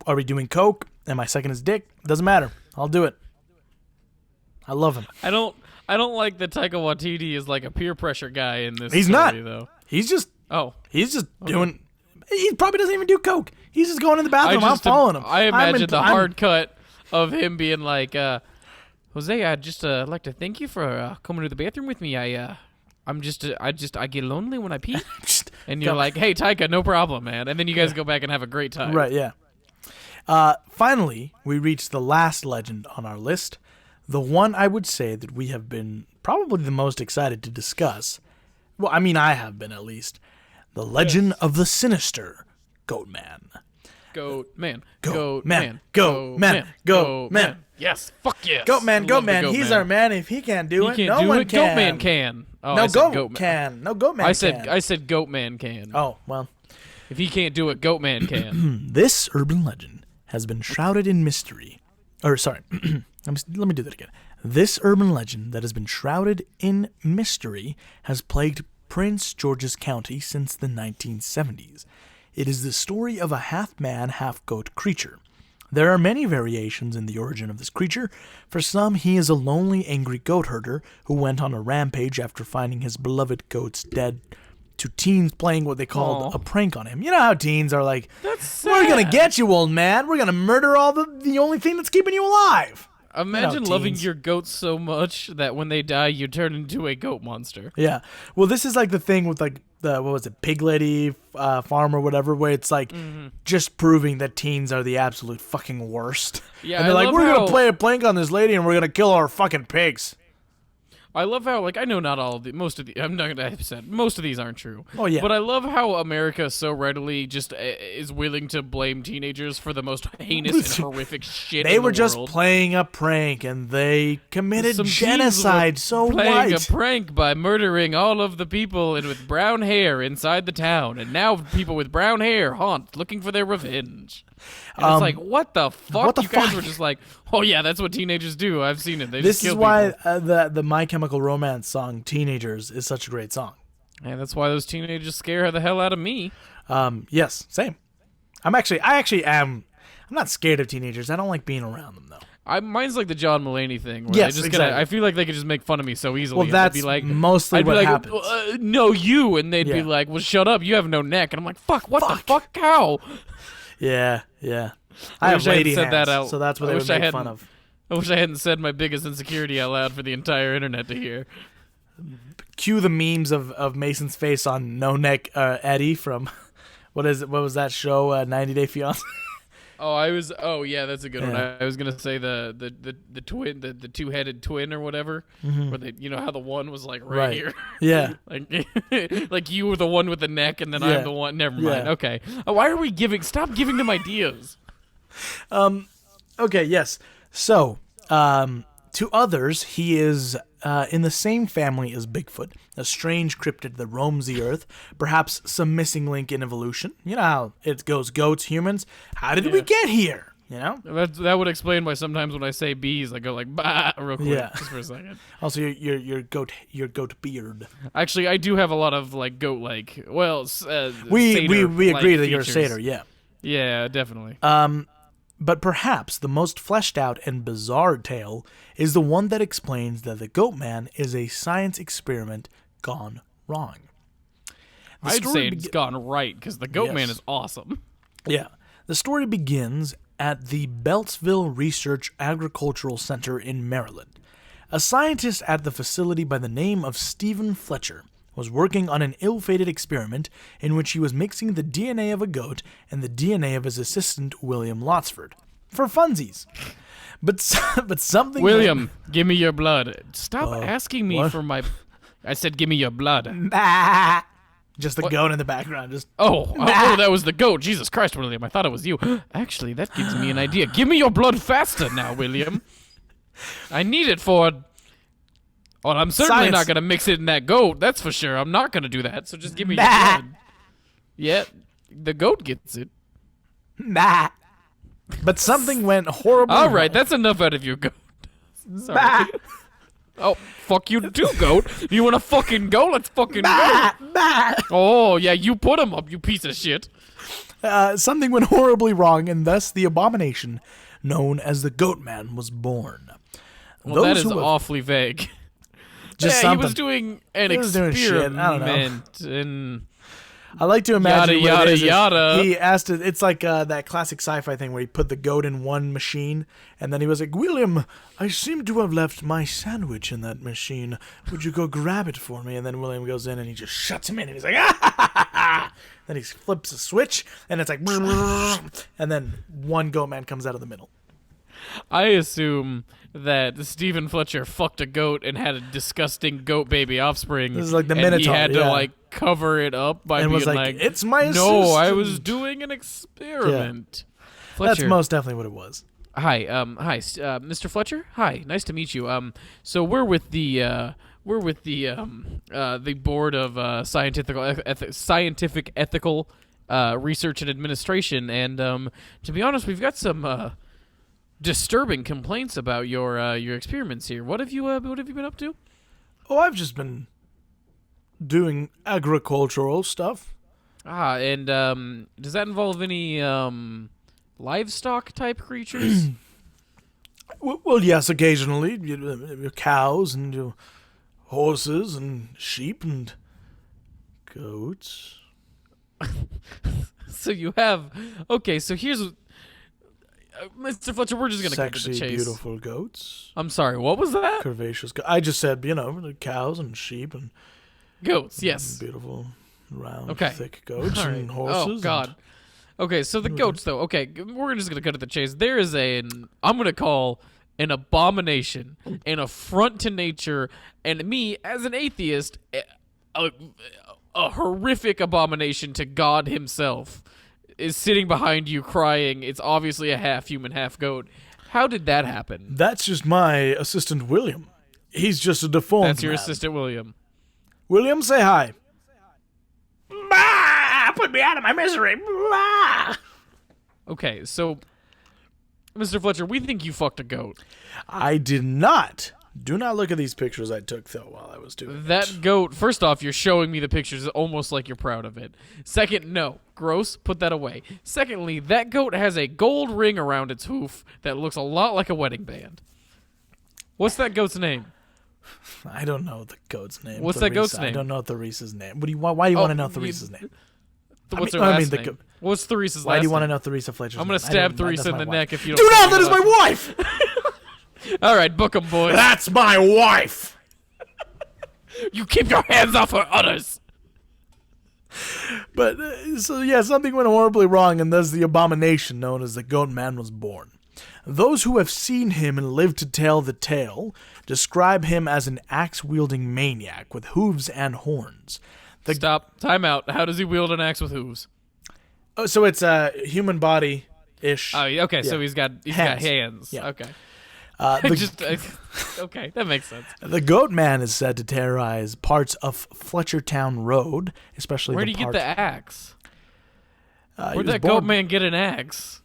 Speaker 1: Are we doing coke? Am I sucking his dick? Doesn't matter. I'll do it. I love him.
Speaker 3: I don't like that Taika Waititi is like a peer pressure guy in this
Speaker 1: He's
Speaker 3: story,
Speaker 1: not.
Speaker 3: though.
Speaker 1: He's just
Speaker 3: Oh.
Speaker 1: doing. He probably doesn't even do coke. He's just going in the bathroom. I'm following him.
Speaker 3: I imagine
Speaker 1: I'm
Speaker 3: the hard cut of him being like, Jose, I'd just like to thank you for coming to the bathroom with me. I get lonely when I pee. And you're like, hey, Taika, no problem, man. And then you guys go back and have a great time.
Speaker 1: Right, yeah. Finally, we reached the last legend on our list. The one I would say that we have been probably the most excited to discuss. Well, I mean, I have been at least. The legend of the sinister Goatman.
Speaker 3: Goatman.
Speaker 1: Goatman.
Speaker 3: Goatman.
Speaker 1: Goatman. Goatman.
Speaker 3: Yes. Fuck yes.
Speaker 1: Goatman,
Speaker 3: Love the
Speaker 1: Goatman. He's our man. If he can't do it,
Speaker 3: He
Speaker 1: no
Speaker 3: can't do
Speaker 1: one
Speaker 3: it.
Speaker 1: can.
Speaker 3: Goatman can. Oh,
Speaker 1: No,
Speaker 3: I said
Speaker 1: Goat
Speaker 3: Goatman.
Speaker 1: can. No, Goatman
Speaker 3: I said
Speaker 1: can.
Speaker 3: Goatman can.
Speaker 1: Oh, well.
Speaker 3: If he can't do it, Goatman can.
Speaker 1: This urban legend has been shrouded in mystery. Or, sorry. Let me do that again. This urban legend that has been shrouded in mystery has plagued Prince George's County since the 1970s. It is the story of a half-man, half-goat creature. There are many variations in the origin of this creature. For some, he is a lonely, angry goat herder who went on a rampage after finding his beloved goats dead to teens playing what they called
Speaker 3: Aw.
Speaker 1: a prank on him. You know how teens are like,
Speaker 3: That's
Speaker 1: we're going to
Speaker 3: sad.
Speaker 1: get you, old man. We're going to murder all the only thing that's keeping you alive.
Speaker 3: Imagine loving
Speaker 1: teens.
Speaker 3: your goats so much that when they die, you turn into a goat monster.
Speaker 1: Yeah. Well, this is like the thing with like the what was it, Pig Lady Farm or whatever, where it's like just proving that teens are the absolute fucking worst.
Speaker 3: Yeah,
Speaker 1: and they're
Speaker 3: I
Speaker 1: like,
Speaker 3: love
Speaker 1: we're
Speaker 3: how-
Speaker 1: gonna play a prank on this lady and we're gonna kill our fucking pigs.
Speaker 3: I love how, like, I know not all of the, most of the, I'm not gonna say most of these aren't true.
Speaker 1: Oh, yeah.
Speaker 3: But I love how America so readily just is willing to blame teenagers for the most heinous and horrific shit
Speaker 1: They
Speaker 3: in
Speaker 1: were
Speaker 3: the
Speaker 1: just
Speaker 3: world.
Speaker 1: playing a prank and they committed
Speaker 3: Some teens
Speaker 1: genocide.
Speaker 3: were
Speaker 1: So
Speaker 3: playing
Speaker 1: what?
Speaker 3: a prank by murdering all of the people with brown hair inside the town, and now people with brown hair haunt looking for their revenge. And it's like, what the fuck?
Speaker 1: what the
Speaker 3: you guys
Speaker 1: fuck?
Speaker 3: were just like, oh yeah, that's what teenagers do. I've seen it. They
Speaker 1: This
Speaker 3: just
Speaker 1: is
Speaker 3: kill
Speaker 1: why
Speaker 3: people.
Speaker 1: the My Chemical Romance song "Teenagers" is such a great song.
Speaker 3: And that's why those teenagers scare the hell out of me.
Speaker 1: Yes, same. I actually am. I'm not scared of teenagers. I don't like being around them though.
Speaker 3: Mine's like the John Mulaney thing. Where
Speaker 1: Yes,
Speaker 3: they just
Speaker 1: exactly.
Speaker 3: I feel like they could just make fun of me so easily.
Speaker 1: Well,
Speaker 3: and
Speaker 1: that's
Speaker 3: they'd be like,
Speaker 1: mostly
Speaker 3: I'd be
Speaker 1: what
Speaker 3: like,
Speaker 1: happens.
Speaker 3: No, you, and they'd
Speaker 1: Yeah.
Speaker 3: be like, well, shut up, you have no neck, and I'm like, fuck, what the fuck, how?
Speaker 1: Yeah. I have
Speaker 3: wish I had
Speaker 1: lady
Speaker 3: said
Speaker 1: hands,
Speaker 3: that out.
Speaker 1: so that's what
Speaker 3: I
Speaker 1: they
Speaker 3: wish
Speaker 1: would
Speaker 3: I
Speaker 1: make fun
Speaker 3: hadn't-
Speaker 1: of.
Speaker 3: I wish I hadn't said my biggest insecurity out loud for the entire internet to hear.
Speaker 1: Cue the memes of Mason's face on No Neck Eddie from what was that show? 90 Day Fiance.
Speaker 3: Oh yeah, that's a good one.
Speaker 1: Yeah.
Speaker 3: I was gonna say the twin, the two-headed twin or whatever, where they, you know how the one was like right,
Speaker 1: Right.
Speaker 3: here,
Speaker 1: Yeah.
Speaker 3: like you were the one with the neck, and then
Speaker 1: Yeah.
Speaker 3: I'm the one. Never mind.
Speaker 1: Yeah.
Speaker 3: Okay. Why are we giving? Stop giving them ideas.
Speaker 1: Okay, yes. So, to others, he is in the same family as Bigfoot, a strange cryptid that roams the earth, perhaps some missing link in evolution. You know how it goes goats, humans. How did we get here? You know?
Speaker 3: That would explain why sometimes when I say bees, I go like bah real quick,
Speaker 1: Yeah.
Speaker 3: just for a second.
Speaker 1: Also, your goat beard.
Speaker 3: Actually, I do have a lot of like goat
Speaker 1: We
Speaker 3: satyr-like
Speaker 1: agree that you're a
Speaker 3: features.
Speaker 1: satyr, yeah.
Speaker 3: Yeah, definitely.
Speaker 1: But perhaps the most fleshed out and bizarre tale is the one that explains that the Goatman is a science experiment gone wrong. The
Speaker 3: I'd
Speaker 1: story
Speaker 3: say it's gone right because the Goatman
Speaker 1: Yes.
Speaker 3: is awesome.
Speaker 1: Yeah. The story begins at the Beltsville Research Agricultural Center in Maryland. A scientist at the facility by the name of Stephen Fletcher was working on an ill-fated experiment in which he was mixing the DNA of a goat and the DNA of his assistant, William Lotsford, for funsies. But something...
Speaker 3: William, give me your blood. Stop asking me
Speaker 1: what?
Speaker 3: for my... I said give me your blood.
Speaker 1: Just the goat in the background. Just
Speaker 3: Oh, that was the goat. Jesus Christ, William. I thought it was you. Actually, that gives me an idea. Give me your blood faster now, William. I need it for... Well, I'm certainly
Speaker 1: Science.
Speaker 3: not going to mix it in that goat. That's for sure. I'm not going to do that. So just give me your blood. Yeah, the goat gets it.
Speaker 1: nah. But something went horribly
Speaker 3: All right,
Speaker 1: wrong.
Speaker 3: that's enough out of your goat. Sorry. Oh, fuck you too, goat. You want to fucking go? Let's fucking go. Oh, yeah, you put him up, you piece of shit.
Speaker 1: Something went horribly wrong, and thus the abomination known as the Goatman was born.
Speaker 3: Well, that
Speaker 1: Those
Speaker 3: is
Speaker 1: who have-
Speaker 3: awfully vague.
Speaker 1: Just
Speaker 3: yeah,
Speaker 1: something.
Speaker 3: he was doing an
Speaker 1: He was doing
Speaker 3: experiment,
Speaker 1: shit. I don't know.
Speaker 3: and
Speaker 1: I like to imagine
Speaker 3: Yada,
Speaker 1: what it is.
Speaker 3: yada.
Speaker 1: He asked it. It's like that classic sci-fi thing where he put the goat in one machine, and then he was like, "William, I seem to have left my sandwich in that machine. Would you go grab it for me?" And then William goes in and he just shuts him in, and he's like, "Ah!" Then he flips a switch, and it's like, and then one Goatman comes out of the middle.
Speaker 3: I assume that Stephen Fletcher fucked a goat and had a disgusting goat baby offspring.
Speaker 1: This is like the
Speaker 3: and
Speaker 1: Minotaur,
Speaker 3: he had to
Speaker 1: yeah.
Speaker 3: like cover it up by
Speaker 1: And
Speaker 3: being
Speaker 1: was like, "It's my
Speaker 3: no, I
Speaker 1: assistant."
Speaker 3: was doing an experiment.
Speaker 1: That's
Speaker 3: Fletcher,
Speaker 1: most definitely what it was.
Speaker 3: hi, Mr. Fletcher. Hi, nice to meet you. So we're with the board of scientific ethical research and administration, and to be honest, we've got some disturbing complaints about your experiments here. What have you been up to?
Speaker 1: Oh, I've just been doing agricultural stuff.
Speaker 3: And does that involve any livestock type creatures?
Speaker 1: Well, yes, occasionally. Cows and horses and sheep and goats.
Speaker 3: So you have... Okay, so here's... Mr. Fletcher, we're just gonna cut to
Speaker 1: Sexy,
Speaker 3: the chase.
Speaker 1: beautiful goats.
Speaker 3: I'm sorry. What was that?
Speaker 1: Curvaceous. I just said, the cows and sheep and
Speaker 3: Goats. Yes.
Speaker 1: beautiful, round,
Speaker 3: Okay.
Speaker 1: thick goats
Speaker 3: All right.
Speaker 1: and horses.
Speaker 3: Oh God. Okay, so the goats, though. Okay, we're just gonna cut to the chase. There is I'm gonna call an abomination, an affront to nature, and me as an atheist, a horrific abomination to God Himself is sitting behind you crying. It's obviously a half human, half goat. How did that happen?
Speaker 1: That's just my assistant, William. He's just a deformed
Speaker 3: That's your
Speaker 1: man.
Speaker 3: assistant, William.
Speaker 1: William, say hi.
Speaker 4: Bah! Put me out of my misery. Bah!
Speaker 3: Okay, so, Mr. Fletcher, we think you fucked a goat.
Speaker 1: I did not. Do not look at these pictures I took, though, while I was doing
Speaker 3: That
Speaker 1: it.
Speaker 3: goat, first off, you're showing me the pictures almost like you're proud of it. Second, no. Gross. Put that away. Secondly, that goat has a gold ring around its hoof that looks a lot like a wedding band. What's that goat's name?
Speaker 1: I don't know the goat's name.
Speaker 3: What's that goat's
Speaker 1: I
Speaker 3: name?
Speaker 1: don't know Therese's name. Why do you want to know Therese's name?
Speaker 3: What's
Speaker 1: I
Speaker 3: her
Speaker 1: mean,
Speaker 3: last
Speaker 1: the
Speaker 3: name?
Speaker 1: go-
Speaker 3: What's Theresa's
Speaker 1: Why
Speaker 3: last
Speaker 1: do you want to
Speaker 3: name?
Speaker 1: know Theresa Fletcher's
Speaker 3: I'm
Speaker 1: name?
Speaker 3: going to stab Theresa
Speaker 1: that's
Speaker 3: in
Speaker 1: my
Speaker 3: the
Speaker 1: wife.
Speaker 3: neck if you
Speaker 1: Do
Speaker 3: don't
Speaker 1: not!
Speaker 3: say
Speaker 1: That is
Speaker 3: her
Speaker 1: my wife!
Speaker 3: last- All right, book 'em, boys.
Speaker 1: That's my wife!
Speaker 3: You keep your hands off her udders.
Speaker 1: But, something went horribly wrong, and thus the abomination known as the Goatman was born. Those who have seen him and lived to tell the tale describe him as an axe-wielding maniac with hooves and horns.
Speaker 3: Stop. Time out. How does he wield an axe with hooves?
Speaker 1: Oh, so it's a human body-ish.
Speaker 3: Oh, okay, so he's got hands.
Speaker 1: Yeah.
Speaker 3: Okay.
Speaker 1: The,
Speaker 3: Okay, that makes sense.
Speaker 1: the Goatman is said to terrorize parts of Fletchertown Road, especially
Speaker 3: Where
Speaker 1: the
Speaker 3: do you
Speaker 1: part...
Speaker 3: get the axe?
Speaker 1: he
Speaker 3: Where'd
Speaker 1: was
Speaker 3: that
Speaker 1: born-
Speaker 3: goat man get an axe?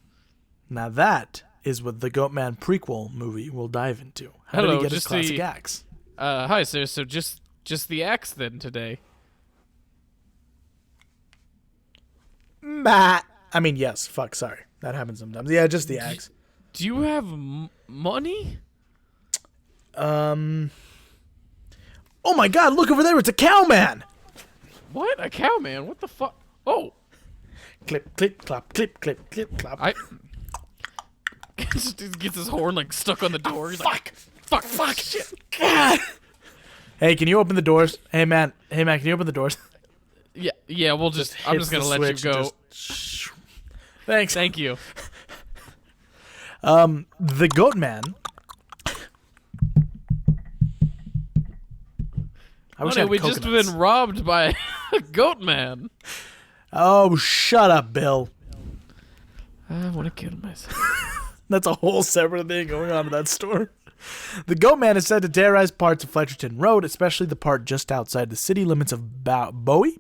Speaker 1: Now that is what the Goatman prequel movie will dive into. How did
Speaker 3: Hello,
Speaker 1: he get his
Speaker 3: just
Speaker 1: classic
Speaker 3: the-
Speaker 1: axe?
Speaker 3: Hi, sir. So just the axe then today.
Speaker 1: I mean, yes. Fuck, sorry. That happens sometimes. Yeah, just the axe.
Speaker 3: Do you have money?
Speaker 1: Oh my god, look over there. It's a cowman.
Speaker 3: What? A cow man? What the fuck? Oh,
Speaker 1: Clip, clip, clop, clip, clip, clip, clop.
Speaker 3: I just gets his horn like stuck on the door. He's like, fuck, shit.
Speaker 1: God. Hey, can you open the doors? Hey, man, can you open the doors?
Speaker 3: Yeah. We'll just. I'm
Speaker 1: Hits
Speaker 3: just gonna
Speaker 1: the
Speaker 3: let you
Speaker 1: switch,
Speaker 3: go.
Speaker 1: Thanks.
Speaker 3: Thank you.
Speaker 1: The Goatman. I wish I
Speaker 3: Honey,
Speaker 1: had
Speaker 3: we just
Speaker 1: coconuts.
Speaker 3: been robbed by a goat man.
Speaker 1: Oh, shut up, Bill.
Speaker 3: I want to kill myself.
Speaker 1: That's a whole separate thing going on in that store. The Goatman is said to terrorize parts of Fletcherton Road, especially the part just outside the city limits of Bowie.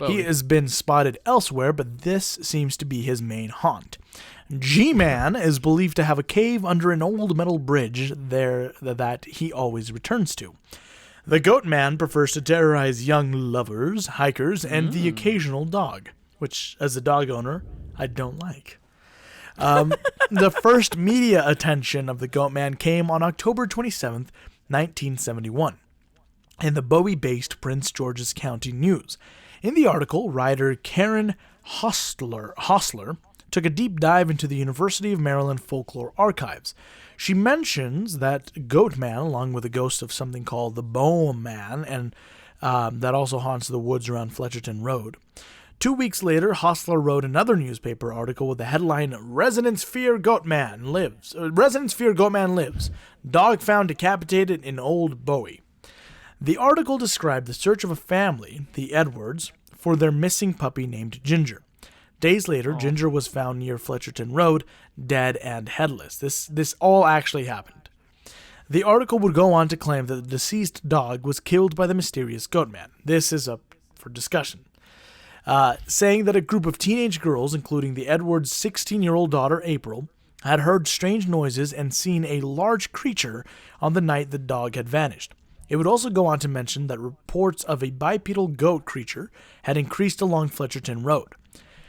Speaker 1: He has been spotted elsewhere, but this seems to be his main haunt. G-Man is believed to have a cave under an old metal bridge there that he always returns to. The Goatman prefers to terrorize young lovers, hikers, and the occasional dog, which, as a dog owner, I don't like. The first media attention of the Goatman came on October 27th, 1971, in the Bowie-based Prince George's County News. In the article, writer Karen Hostler took a deep dive into the University of Maryland folklore archives. She mentions that Goatman, along with a ghost of something called the Bowman, and that also haunts the woods around Fletcherton Road. 2 weeks later, Hostler wrote another newspaper article with the headline, Residents Fear Goatman Lives. Dog found decapitated in Old Bowie. The article described the search of a family, the Edwards, for their missing puppy named Ginger. Days later, Ginger was found near Fletcherton Road, dead and headless. This all actually happened. The article would go on to claim that the deceased dog was killed by the mysterious Goatman. This is up for discussion. Saying that a group of teenage girls, including the Edwards' 16-year-old daughter, April, had heard strange noises and seen a large creature on the night the dog had vanished. It would also go on to mention that reports of a bipedal goat creature had increased along Fletcherton Road.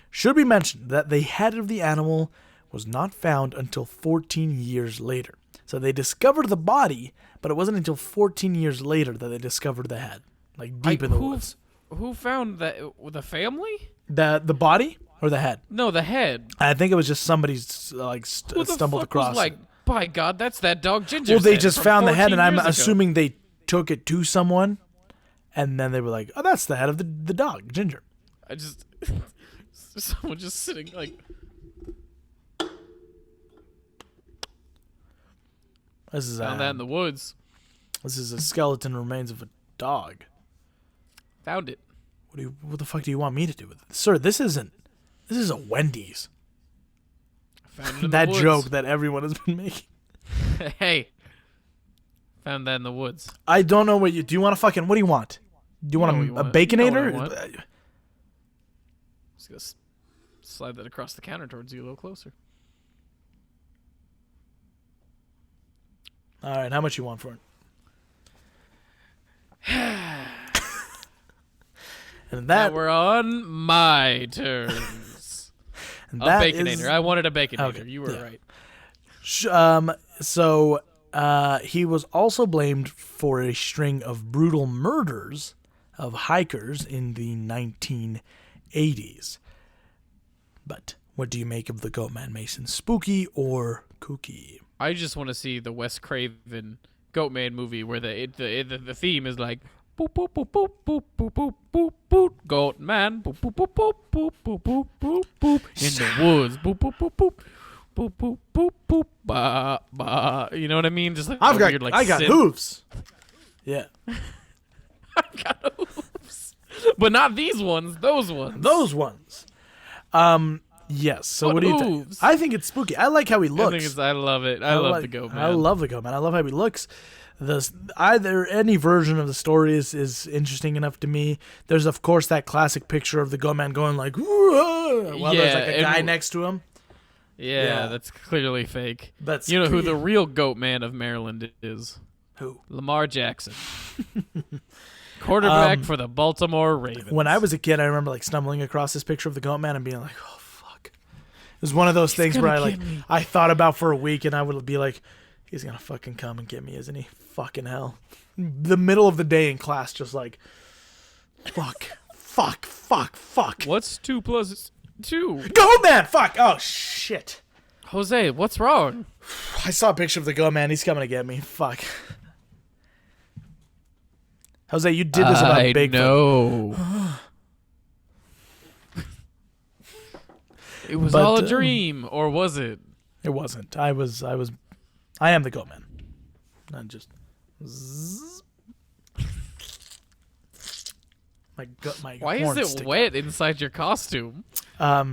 Speaker 1: Should be mentioned that the head of the animal was not found until 14 years later. So they discovered the body, but it wasn't until 14 years later that they discovered the head, like deep in the woods.
Speaker 3: Who found that? The family?
Speaker 1: The body? Or the head?
Speaker 3: No, the head.
Speaker 1: I think it was just somebody's
Speaker 3: Who the
Speaker 1: stumbled
Speaker 3: fuck
Speaker 1: across
Speaker 3: was like,
Speaker 1: it.
Speaker 3: by God, that's that dog Ginger's
Speaker 1: Well, they
Speaker 3: head
Speaker 1: just
Speaker 3: from
Speaker 1: found the head,
Speaker 3: 14
Speaker 1: and I'm
Speaker 3: years ago.
Speaker 1: assuming they took it to someone, and then they were like, "Oh, that's the head of the dog, Ginger."
Speaker 3: I just someone just sitting like.
Speaker 1: This is
Speaker 3: Found that in the woods.
Speaker 1: This is a skeleton remains of a dog.
Speaker 3: Found it.
Speaker 1: What the fuck do you want me to do with it, sir? This is a Wendy's.
Speaker 3: Found it in
Speaker 1: That
Speaker 3: the woods.
Speaker 1: joke that everyone has been making.
Speaker 3: Hey. Found that in the woods.
Speaker 1: I don't know what you do. You want to fucking? What do you want? Do you
Speaker 3: know what
Speaker 1: want
Speaker 3: you
Speaker 1: a
Speaker 3: want.
Speaker 1: baconator?
Speaker 3: You know what I Just gonna slide that across the counter towards you a little closer.
Speaker 1: All right, how much you want for it? And
Speaker 3: Now
Speaker 1: that
Speaker 3: we're on my terms.
Speaker 1: and
Speaker 3: A
Speaker 1: that
Speaker 3: baconator.
Speaker 1: is-
Speaker 3: I wanted a baconator.
Speaker 1: Okay,
Speaker 3: You were
Speaker 1: yeah.
Speaker 3: right.
Speaker 1: So he was also blamed for a string of brutal murders of hikers in the 1980s. But what do you make of the Goatman Mason? Spooky or kooky?
Speaker 3: I just want to see the Wes Craven Goatman movie where the theme is like boop boop boop boop boop boop boop boop boop Goatman boop boop boop boop boop boop boop boop boop in the woods boop boop boop boop boop boop boop boop ba ba. You know what I mean? Just like
Speaker 1: I
Speaker 3: a
Speaker 1: got
Speaker 3: weird, like,
Speaker 1: I got
Speaker 3: synth.
Speaker 1: hooves. Yeah,
Speaker 3: I've got hooves, but not these ones. Those ones.
Speaker 1: those ones. Yes. So what do you think?
Speaker 3: hooves?
Speaker 1: I think it's spooky. I like how he looks.
Speaker 3: I love it. I love the Goatman.
Speaker 1: I love the Goatman. I love how he looks. Either any version of the story is interesting enough to me. There's of course that classic picture of the Goatman going like, "Whoa," while there's like a
Speaker 3: Yeah,
Speaker 1: guy
Speaker 3: and-
Speaker 1: next to him.
Speaker 3: Yeah, that's clearly fake.
Speaker 1: That's
Speaker 3: You know who the real Goatman of Maryland is?
Speaker 1: who?
Speaker 3: Lamar Jackson. Quarterback for the Baltimore Ravens.
Speaker 1: When I was a kid, I remember like stumbling across this picture of the Goatman and being like, "Oh fuck!" It was one of those things where
Speaker 3: gonna get me.
Speaker 1: I thought about for a week, and I would be like, "He's gonna fucking come and get me, isn't he? Fucking hell!" The middle of the day in class, just like, fuck, fuck, fuck, fuck.
Speaker 3: What's 2 + 2?
Speaker 1: Goatman! Fuck! Oh shit!
Speaker 3: Jose, what's wrong?
Speaker 1: I saw a picture of the Goatman. He's coming to get me. Fuck. Jose, you did this about Bigfoot.
Speaker 3: know. It was
Speaker 1: But,
Speaker 3: all a dream, or was it?
Speaker 1: It wasn't. I am the Goatman. Not just. My
Speaker 3: Why is
Speaker 1: horns
Speaker 3: it
Speaker 1: stick
Speaker 3: wet inside your costume?
Speaker 1: out.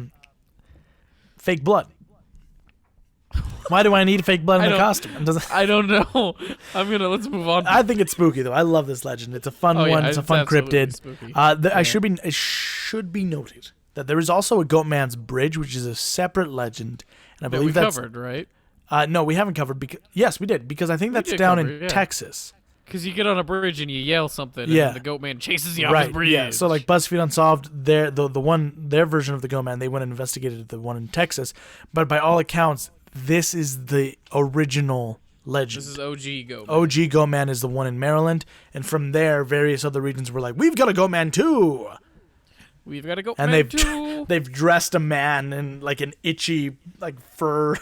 Speaker 1: Fake blood. Why do I need fake blood in
Speaker 3: I
Speaker 1: the
Speaker 3: don't-
Speaker 1: costume? It doesn't.
Speaker 3: I don't know. Let's move on.
Speaker 1: I think it's spooky though. I love this legend. It's a fun
Speaker 3: Oh, yeah,
Speaker 1: one. It's a
Speaker 3: it's
Speaker 1: fun
Speaker 3: absolutely
Speaker 1: cryptid.
Speaker 3: spooky.
Speaker 1: It should be noted that there is also a Goatman's Bridge, which is a separate legend, and I
Speaker 3: that we
Speaker 1: believe that's
Speaker 3: covered, right?
Speaker 1: no, we haven't covered. Yes, we did because I think that's
Speaker 3: did
Speaker 1: down
Speaker 3: cover
Speaker 1: in
Speaker 3: it, yeah.
Speaker 1: Texas.
Speaker 3: Because you get on a bridge and you yell something,
Speaker 1: Yeah.
Speaker 3: and then the Goatman chases you off
Speaker 1: Right.
Speaker 3: his bridge.
Speaker 1: Yeah. So like BuzzFeed Unsolved, their version of the Goatman, they went and investigated the one in Texas, but by all accounts, this is the original legend.
Speaker 3: This is OG Goatman.
Speaker 1: OG Goatman is the one in Maryland, and from there, various other regions were like, "We've got a Goatman too,"
Speaker 3: We've got to go.
Speaker 1: and
Speaker 3: too.
Speaker 1: they've dressed a man in like an itchy like fur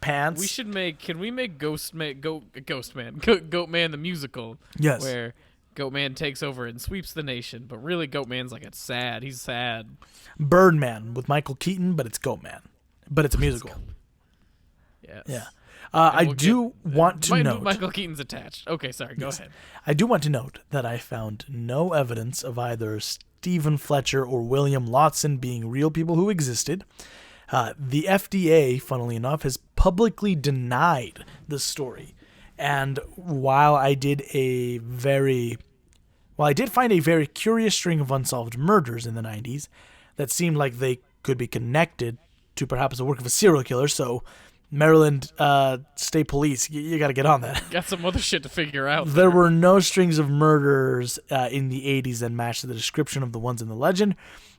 Speaker 1: pants.
Speaker 3: We should make. Can we make Goatman the musical?
Speaker 1: Yes.
Speaker 3: Where Goatman takes over and sweeps the nation, but really Goatman's like it's sad. He's sad.
Speaker 1: Birdman with Michael Keaton, but it's Goatman, but it's a musical.
Speaker 3: Yes.
Speaker 1: Yeah. I
Speaker 3: we'll
Speaker 1: do want to note.
Speaker 3: Michael Keaton's attached. Okay, sorry. Go ahead.
Speaker 1: I do want to note that I found no evidence of either Stephen Fletcher or William Lotson being real people who existed. The FDA, funnily enough, has publicly denied the story. And while I did find a very curious string of unsolved murders in the 90s that seemed like they could be connected to perhaps the work of a serial killer, so Maryland State Police, you got to get on that.
Speaker 3: Got some other shit to figure out.
Speaker 1: There were no strings of murders in the 80s that matched the description of the ones in the legend.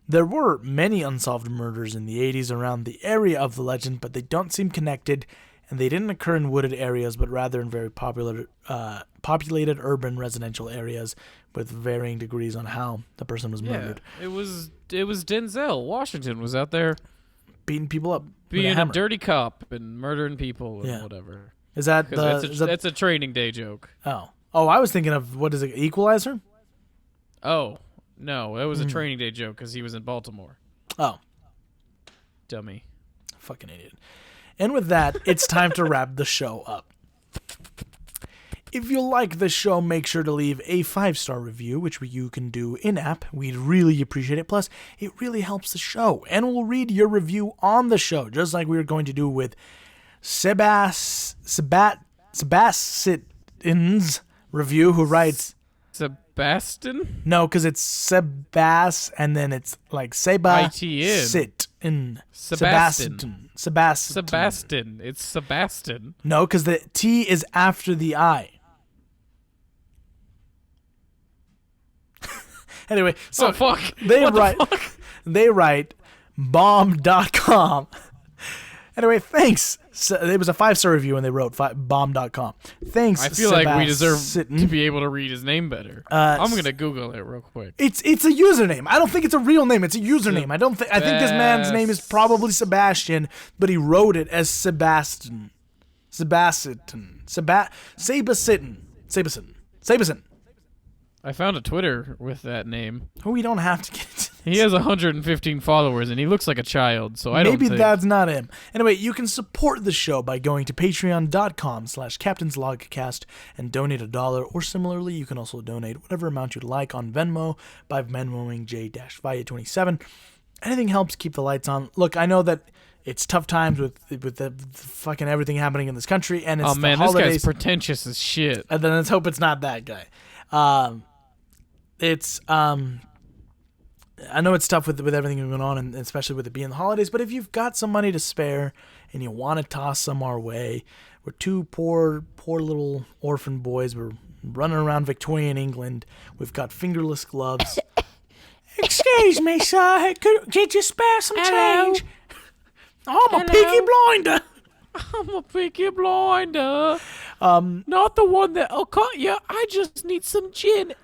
Speaker 1: There were many unsolved murders in the 80s around the area of the legend, but they don't seem connected, and they didn't occur in wooded areas, but rather in very populated urban residential areas with varying degrees on how the person was murdered.
Speaker 3: It was Denzel Washington was out there
Speaker 1: beating people up.
Speaker 3: Being a
Speaker 1: hammer.
Speaker 3: dirty cop and murdering people and whatever.
Speaker 1: Is that
Speaker 3: That's a Training Day joke.
Speaker 1: Oh, I was thinking of what is it, Equalizer?
Speaker 3: Oh, no, that was a Training Day joke because he was in Baltimore.
Speaker 1: Oh,
Speaker 3: Dummy.
Speaker 1: fucking idiot. And with that, it's time to wrap the show up. If you like the show, make sure to leave a 5-star review, which you can do in-app. We'd really appreciate it. Plus, it really helps the show. And we'll read your review on the show, just like we were going to do with Sebastian's review, who writes...
Speaker 3: Sebastian?
Speaker 1: No, because it's Sebas, and then it's like Sebastian.
Speaker 3: Sebastian.
Speaker 1: Sebastian.
Speaker 3: It's Sebastian.
Speaker 1: No, because the T is after the I. Anyway, so
Speaker 3: fuck.
Speaker 1: They write bomb.com. Anyway, thanks. So, it was a 5-star review and they wrote bomb.com. Thanks.
Speaker 3: I feel like we deserve
Speaker 1: Sebastian.
Speaker 3: to be able to read his name better. I'm gonna Google it real quick.
Speaker 1: It's a username. I don't think it's a real name. It's a username. I think this man's name is probably Sebastian, but he wrote it as Sebastian. Sebastian.
Speaker 3: I found a Twitter with that name.
Speaker 1: Oh, we don't have to get into this.
Speaker 3: He has 115 followers, and he looks like a child, so I don't think...
Speaker 1: Maybe that's not him. Anyway, you can support the show by going to patreon.com/captainslogcast and donate $1, or similarly, you can also donate whatever amount you'd like on Venmo by Venmoing J-Via27. Anything helps keep the lights on. Look, I know that it's tough times with the fucking everything happening in this country, and it's the holidays.
Speaker 3: This guy's pretentious as shit.
Speaker 1: And then let's hope it's not that guy. I know it's tough with everything going on, and especially with it being the holidays, but if you've got some money to spare and you want to toss some our way, we're two poor little orphan boys. We're running around Victorian England. We've got fingerless gloves. Excuse me, sir. Could you spare some change? I'm a Peaky Blinder.
Speaker 3: I'm a Peaky Blinder. Not the one that'll cut you. I just need some gin.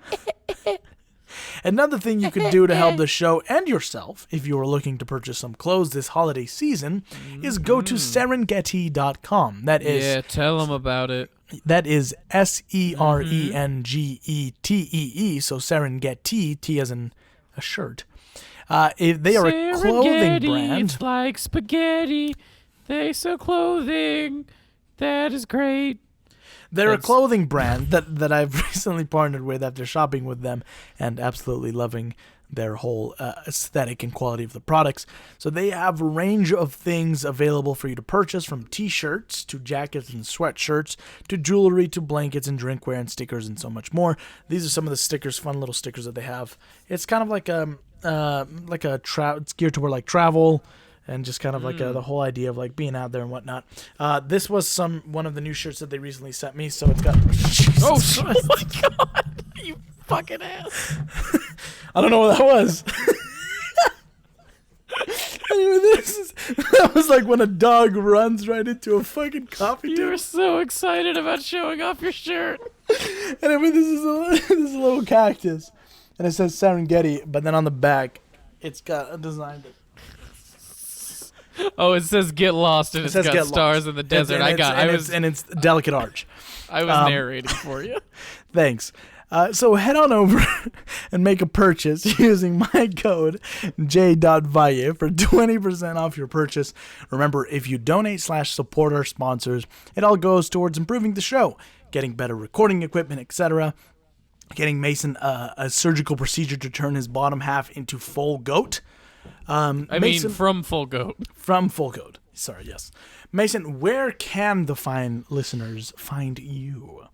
Speaker 1: Another thing you could do to help the show and yourself, if you are looking to purchase some clothes this holiday season, is go to Serengtee.com. That is...
Speaker 3: Yeah, tell them about it.
Speaker 1: That is Serengtee, so Serengeti, T as in a shirt. They are a clothing brand.
Speaker 3: It's like spaghetti. They sell clothing. That is great.
Speaker 1: They're a clothing brand that I've recently partnered with after shopping with them and absolutely loving their whole aesthetic and quality of the products. So they have a range of things available for you to purchase, from t-shirts to jackets and sweatshirts to jewelry to blankets and drinkware and stickers and so much more. These are some of the stickers, fun little stickers that they have. It's kind of like it's geared toward like travel and just kind of like the whole idea of like being out there and whatnot. This was one of the new shirts that they recently sent me, so it's got...
Speaker 3: Oh my God! You fucking ass!
Speaker 1: I don't know what that was. Anyway, that was like when a dog runs right into a fucking coffee table.
Speaker 3: You were so excited about showing off your shirt.
Speaker 1: Anyway, this is a little cactus, and it says Serengeti, but then on the back, it's got a design that...
Speaker 3: Oh, it says "Get Lost" and it's got stars in the desert.
Speaker 1: It's Delicate Arch.
Speaker 3: I was narrating for you.
Speaker 1: Thanks. So head on over and make a purchase using my code J.Via for 20% off your purchase. Remember, if you donate/support our sponsors, it all goes towards improving the show, getting better recording equipment, etc. Getting Mason a surgical procedure to turn his bottom half into full goat.
Speaker 3: Mason, from Full Goat.
Speaker 1: From Full Goat. Sorry, yes. Mason, where can the fine listeners find you?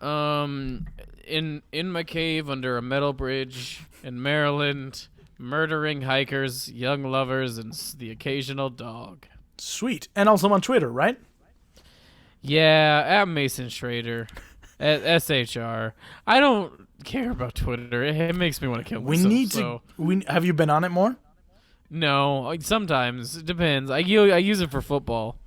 Speaker 3: In my cave under a metal bridge in Maryland, murdering hikers, young lovers, and the occasional dog.
Speaker 1: Sweet. And also on Twitter, right?
Speaker 3: Yeah, at Mason Schrader. At SHR. I don't care about Twitter. It makes me want to kill myself.
Speaker 1: Have you been on it more?
Speaker 3: No, sometimes. It depends. I use it for football.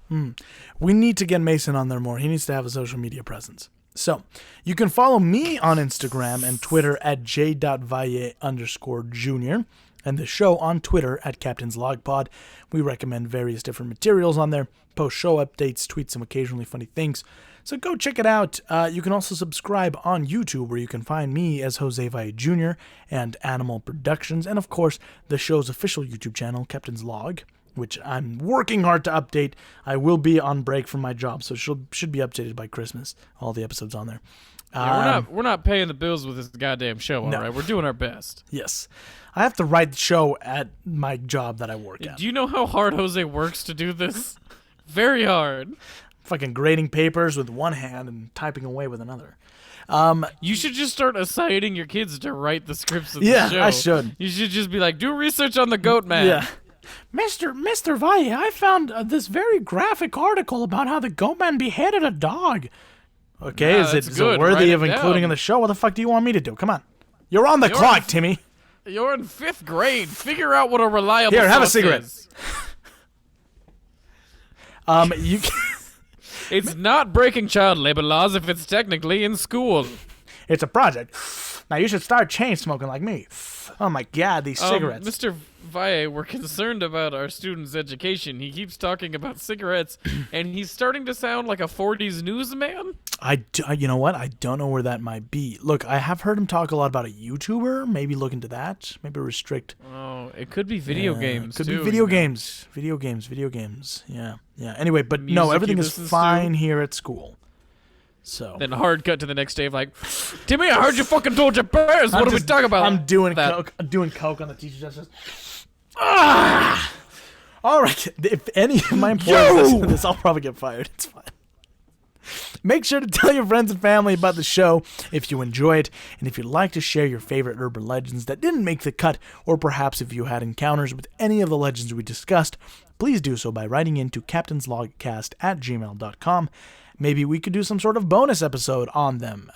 Speaker 1: We need to get Mason on there more. He needs to have a social media presence. So, you can follow me on Instagram and Twitter at j.via_junior. and the show on Twitter at Captain's Log Pod. We recommend various different materials on there, post show updates, tweet some occasionally funny things. So go check it out. You can also subscribe on YouTube, where you can find me as Jose Valle Jr. and Animal Productions, and of course the show's official YouTube channel, Captain's Log, which I'm working hard to update. I will be on break from my job, so should be updated by Christmas. All the episodes on there.
Speaker 3: Yeah, we're not paying the bills with this goddamn show, all
Speaker 1: No.
Speaker 3: right? We're doing our best.
Speaker 1: Yes. I have to write the show at my job that I work at.
Speaker 3: Do you know how hard Jose works to do this? Very hard.
Speaker 1: Fucking grading papers with one hand and typing away with another.
Speaker 3: You should just start assigning your kids to write the scripts of the show.
Speaker 1: Yeah, I should.
Speaker 3: You should just be like, do research on the Goatman.
Speaker 1: Yeah. Mr. Valle, I found this very graphic article about how the Goatman beheaded a dog. Okay,
Speaker 3: Nah,
Speaker 1: is
Speaker 3: that's
Speaker 1: it
Speaker 3: good.
Speaker 1: worthy
Speaker 3: Write
Speaker 1: of
Speaker 3: it
Speaker 1: including
Speaker 3: down.
Speaker 1: in the show? What the fuck do you want me to do? Come on. You're on the clock, Timmy.
Speaker 3: You're in 5th grade. Figure out what a reliable
Speaker 1: Here, have a
Speaker 3: source
Speaker 1: cigarette.
Speaker 3: is.
Speaker 1: You can,
Speaker 3: It's not breaking child labor laws if it's technically in school.
Speaker 1: it's a project. Now you should start chain smoking like me. Oh my god, these cigarettes.
Speaker 3: Mr. Valle, we're concerned about our students' education. He keeps talking about cigarettes, and he's starting to sound like a 40s newsman.
Speaker 1: You know what? I don't know where that might be. Look, I have heard him talk a lot about a YouTuber. Maybe look into that. Maybe restrict.
Speaker 3: Oh, it could be video games,
Speaker 1: Could
Speaker 3: too.
Speaker 1: be video games. Video games. Yeah. Anyway, but no,
Speaker 3: Music
Speaker 1: everything
Speaker 3: he
Speaker 1: is
Speaker 3: listens
Speaker 1: fine
Speaker 3: to.
Speaker 1: here at school. So
Speaker 3: Then hard cut to the next day of like, Timmy, I heard you fucking told your parents. What are we talking about?
Speaker 1: I'm doing
Speaker 3: that.
Speaker 1: coke. I'm doing coke on the teacher's desk. Ah! All right. If any of my employees listen to this, I'll probably get fired. It's fine. Make sure to tell your friends and family about the show if you enjoy it, and if you'd like to share your favorite urban legends that didn't make the cut, or perhaps if you had encounters with any of the legends we discussed, please do so by writing into captainslogcast@gmail.com. Maybe we could do some sort of bonus episode on them.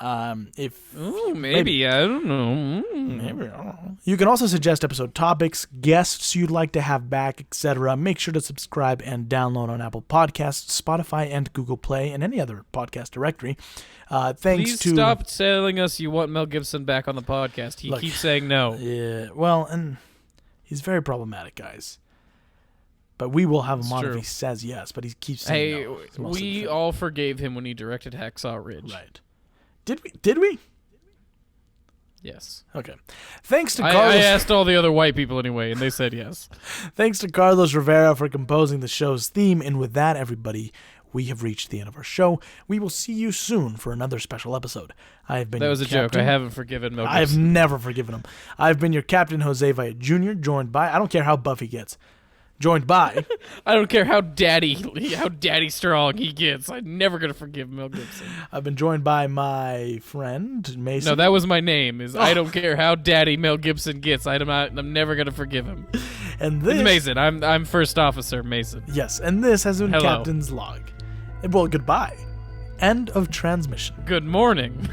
Speaker 3: Ooh, maybe. I don't know.
Speaker 1: Maybe, I don't know. You can also suggest episode topics, guests you'd like to have back, etc. Make sure to subscribe and download on Apple Podcasts, Spotify, and Google Play, and any other podcast directory. Thanks
Speaker 3: Please
Speaker 1: to...
Speaker 3: stop telling us you want Mel Gibson back on the podcast. He
Speaker 1: Look,
Speaker 3: keeps saying no.
Speaker 1: Yeah, well, and he's very problematic, guys. But we will have him on if
Speaker 3: true.
Speaker 1: he says yes, but he keeps saying
Speaker 3: Hey,
Speaker 1: no. It's mostly
Speaker 3: we
Speaker 1: the
Speaker 3: all forgave him when he directed Hacksaw Ridge.
Speaker 1: Right. Did we?
Speaker 3: Yes.
Speaker 1: Okay. Thanks to
Speaker 3: I
Speaker 1: Carlos.
Speaker 3: asked all the other white people anyway, and they said yes.
Speaker 1: Thanks to Carlos Rivera for composing the show's theme. And with that, everybody, we have reached the end of our show. We will see you soon for another special episode. I have been
Speaker 3: That was a
Speaker 1: your
Speaker 3: joke.
Speaker 1: captain.
Speaker 3: I haven't forgiven Mel
Speaker 1: I've
Speaker 3: Gibson.
Speaker 1: never forgiven him. I've been your captain, Jose Valle Jr., joined by, I don't care how buff he gets, joined by,
Speaker 3: I don't care how daddy strong he gets. I'm never gonna forgive Mel Gibson.
Speaker 1: I've been joined by my friend, Mason.
Speaker 3: No, that was my name. I don't care how daddy Mel Gibson gets. I'm never gonna forgive him.
Speaker 1: And this,
Speaker 3: It's Mason. I'm first officer Mason.
Speaker 1: yes, and this has been
Speaker 3: Hello.
Speaker 1: Captain's Log. Well, goodbye. End of transmission.
Speaker 3: Good morning.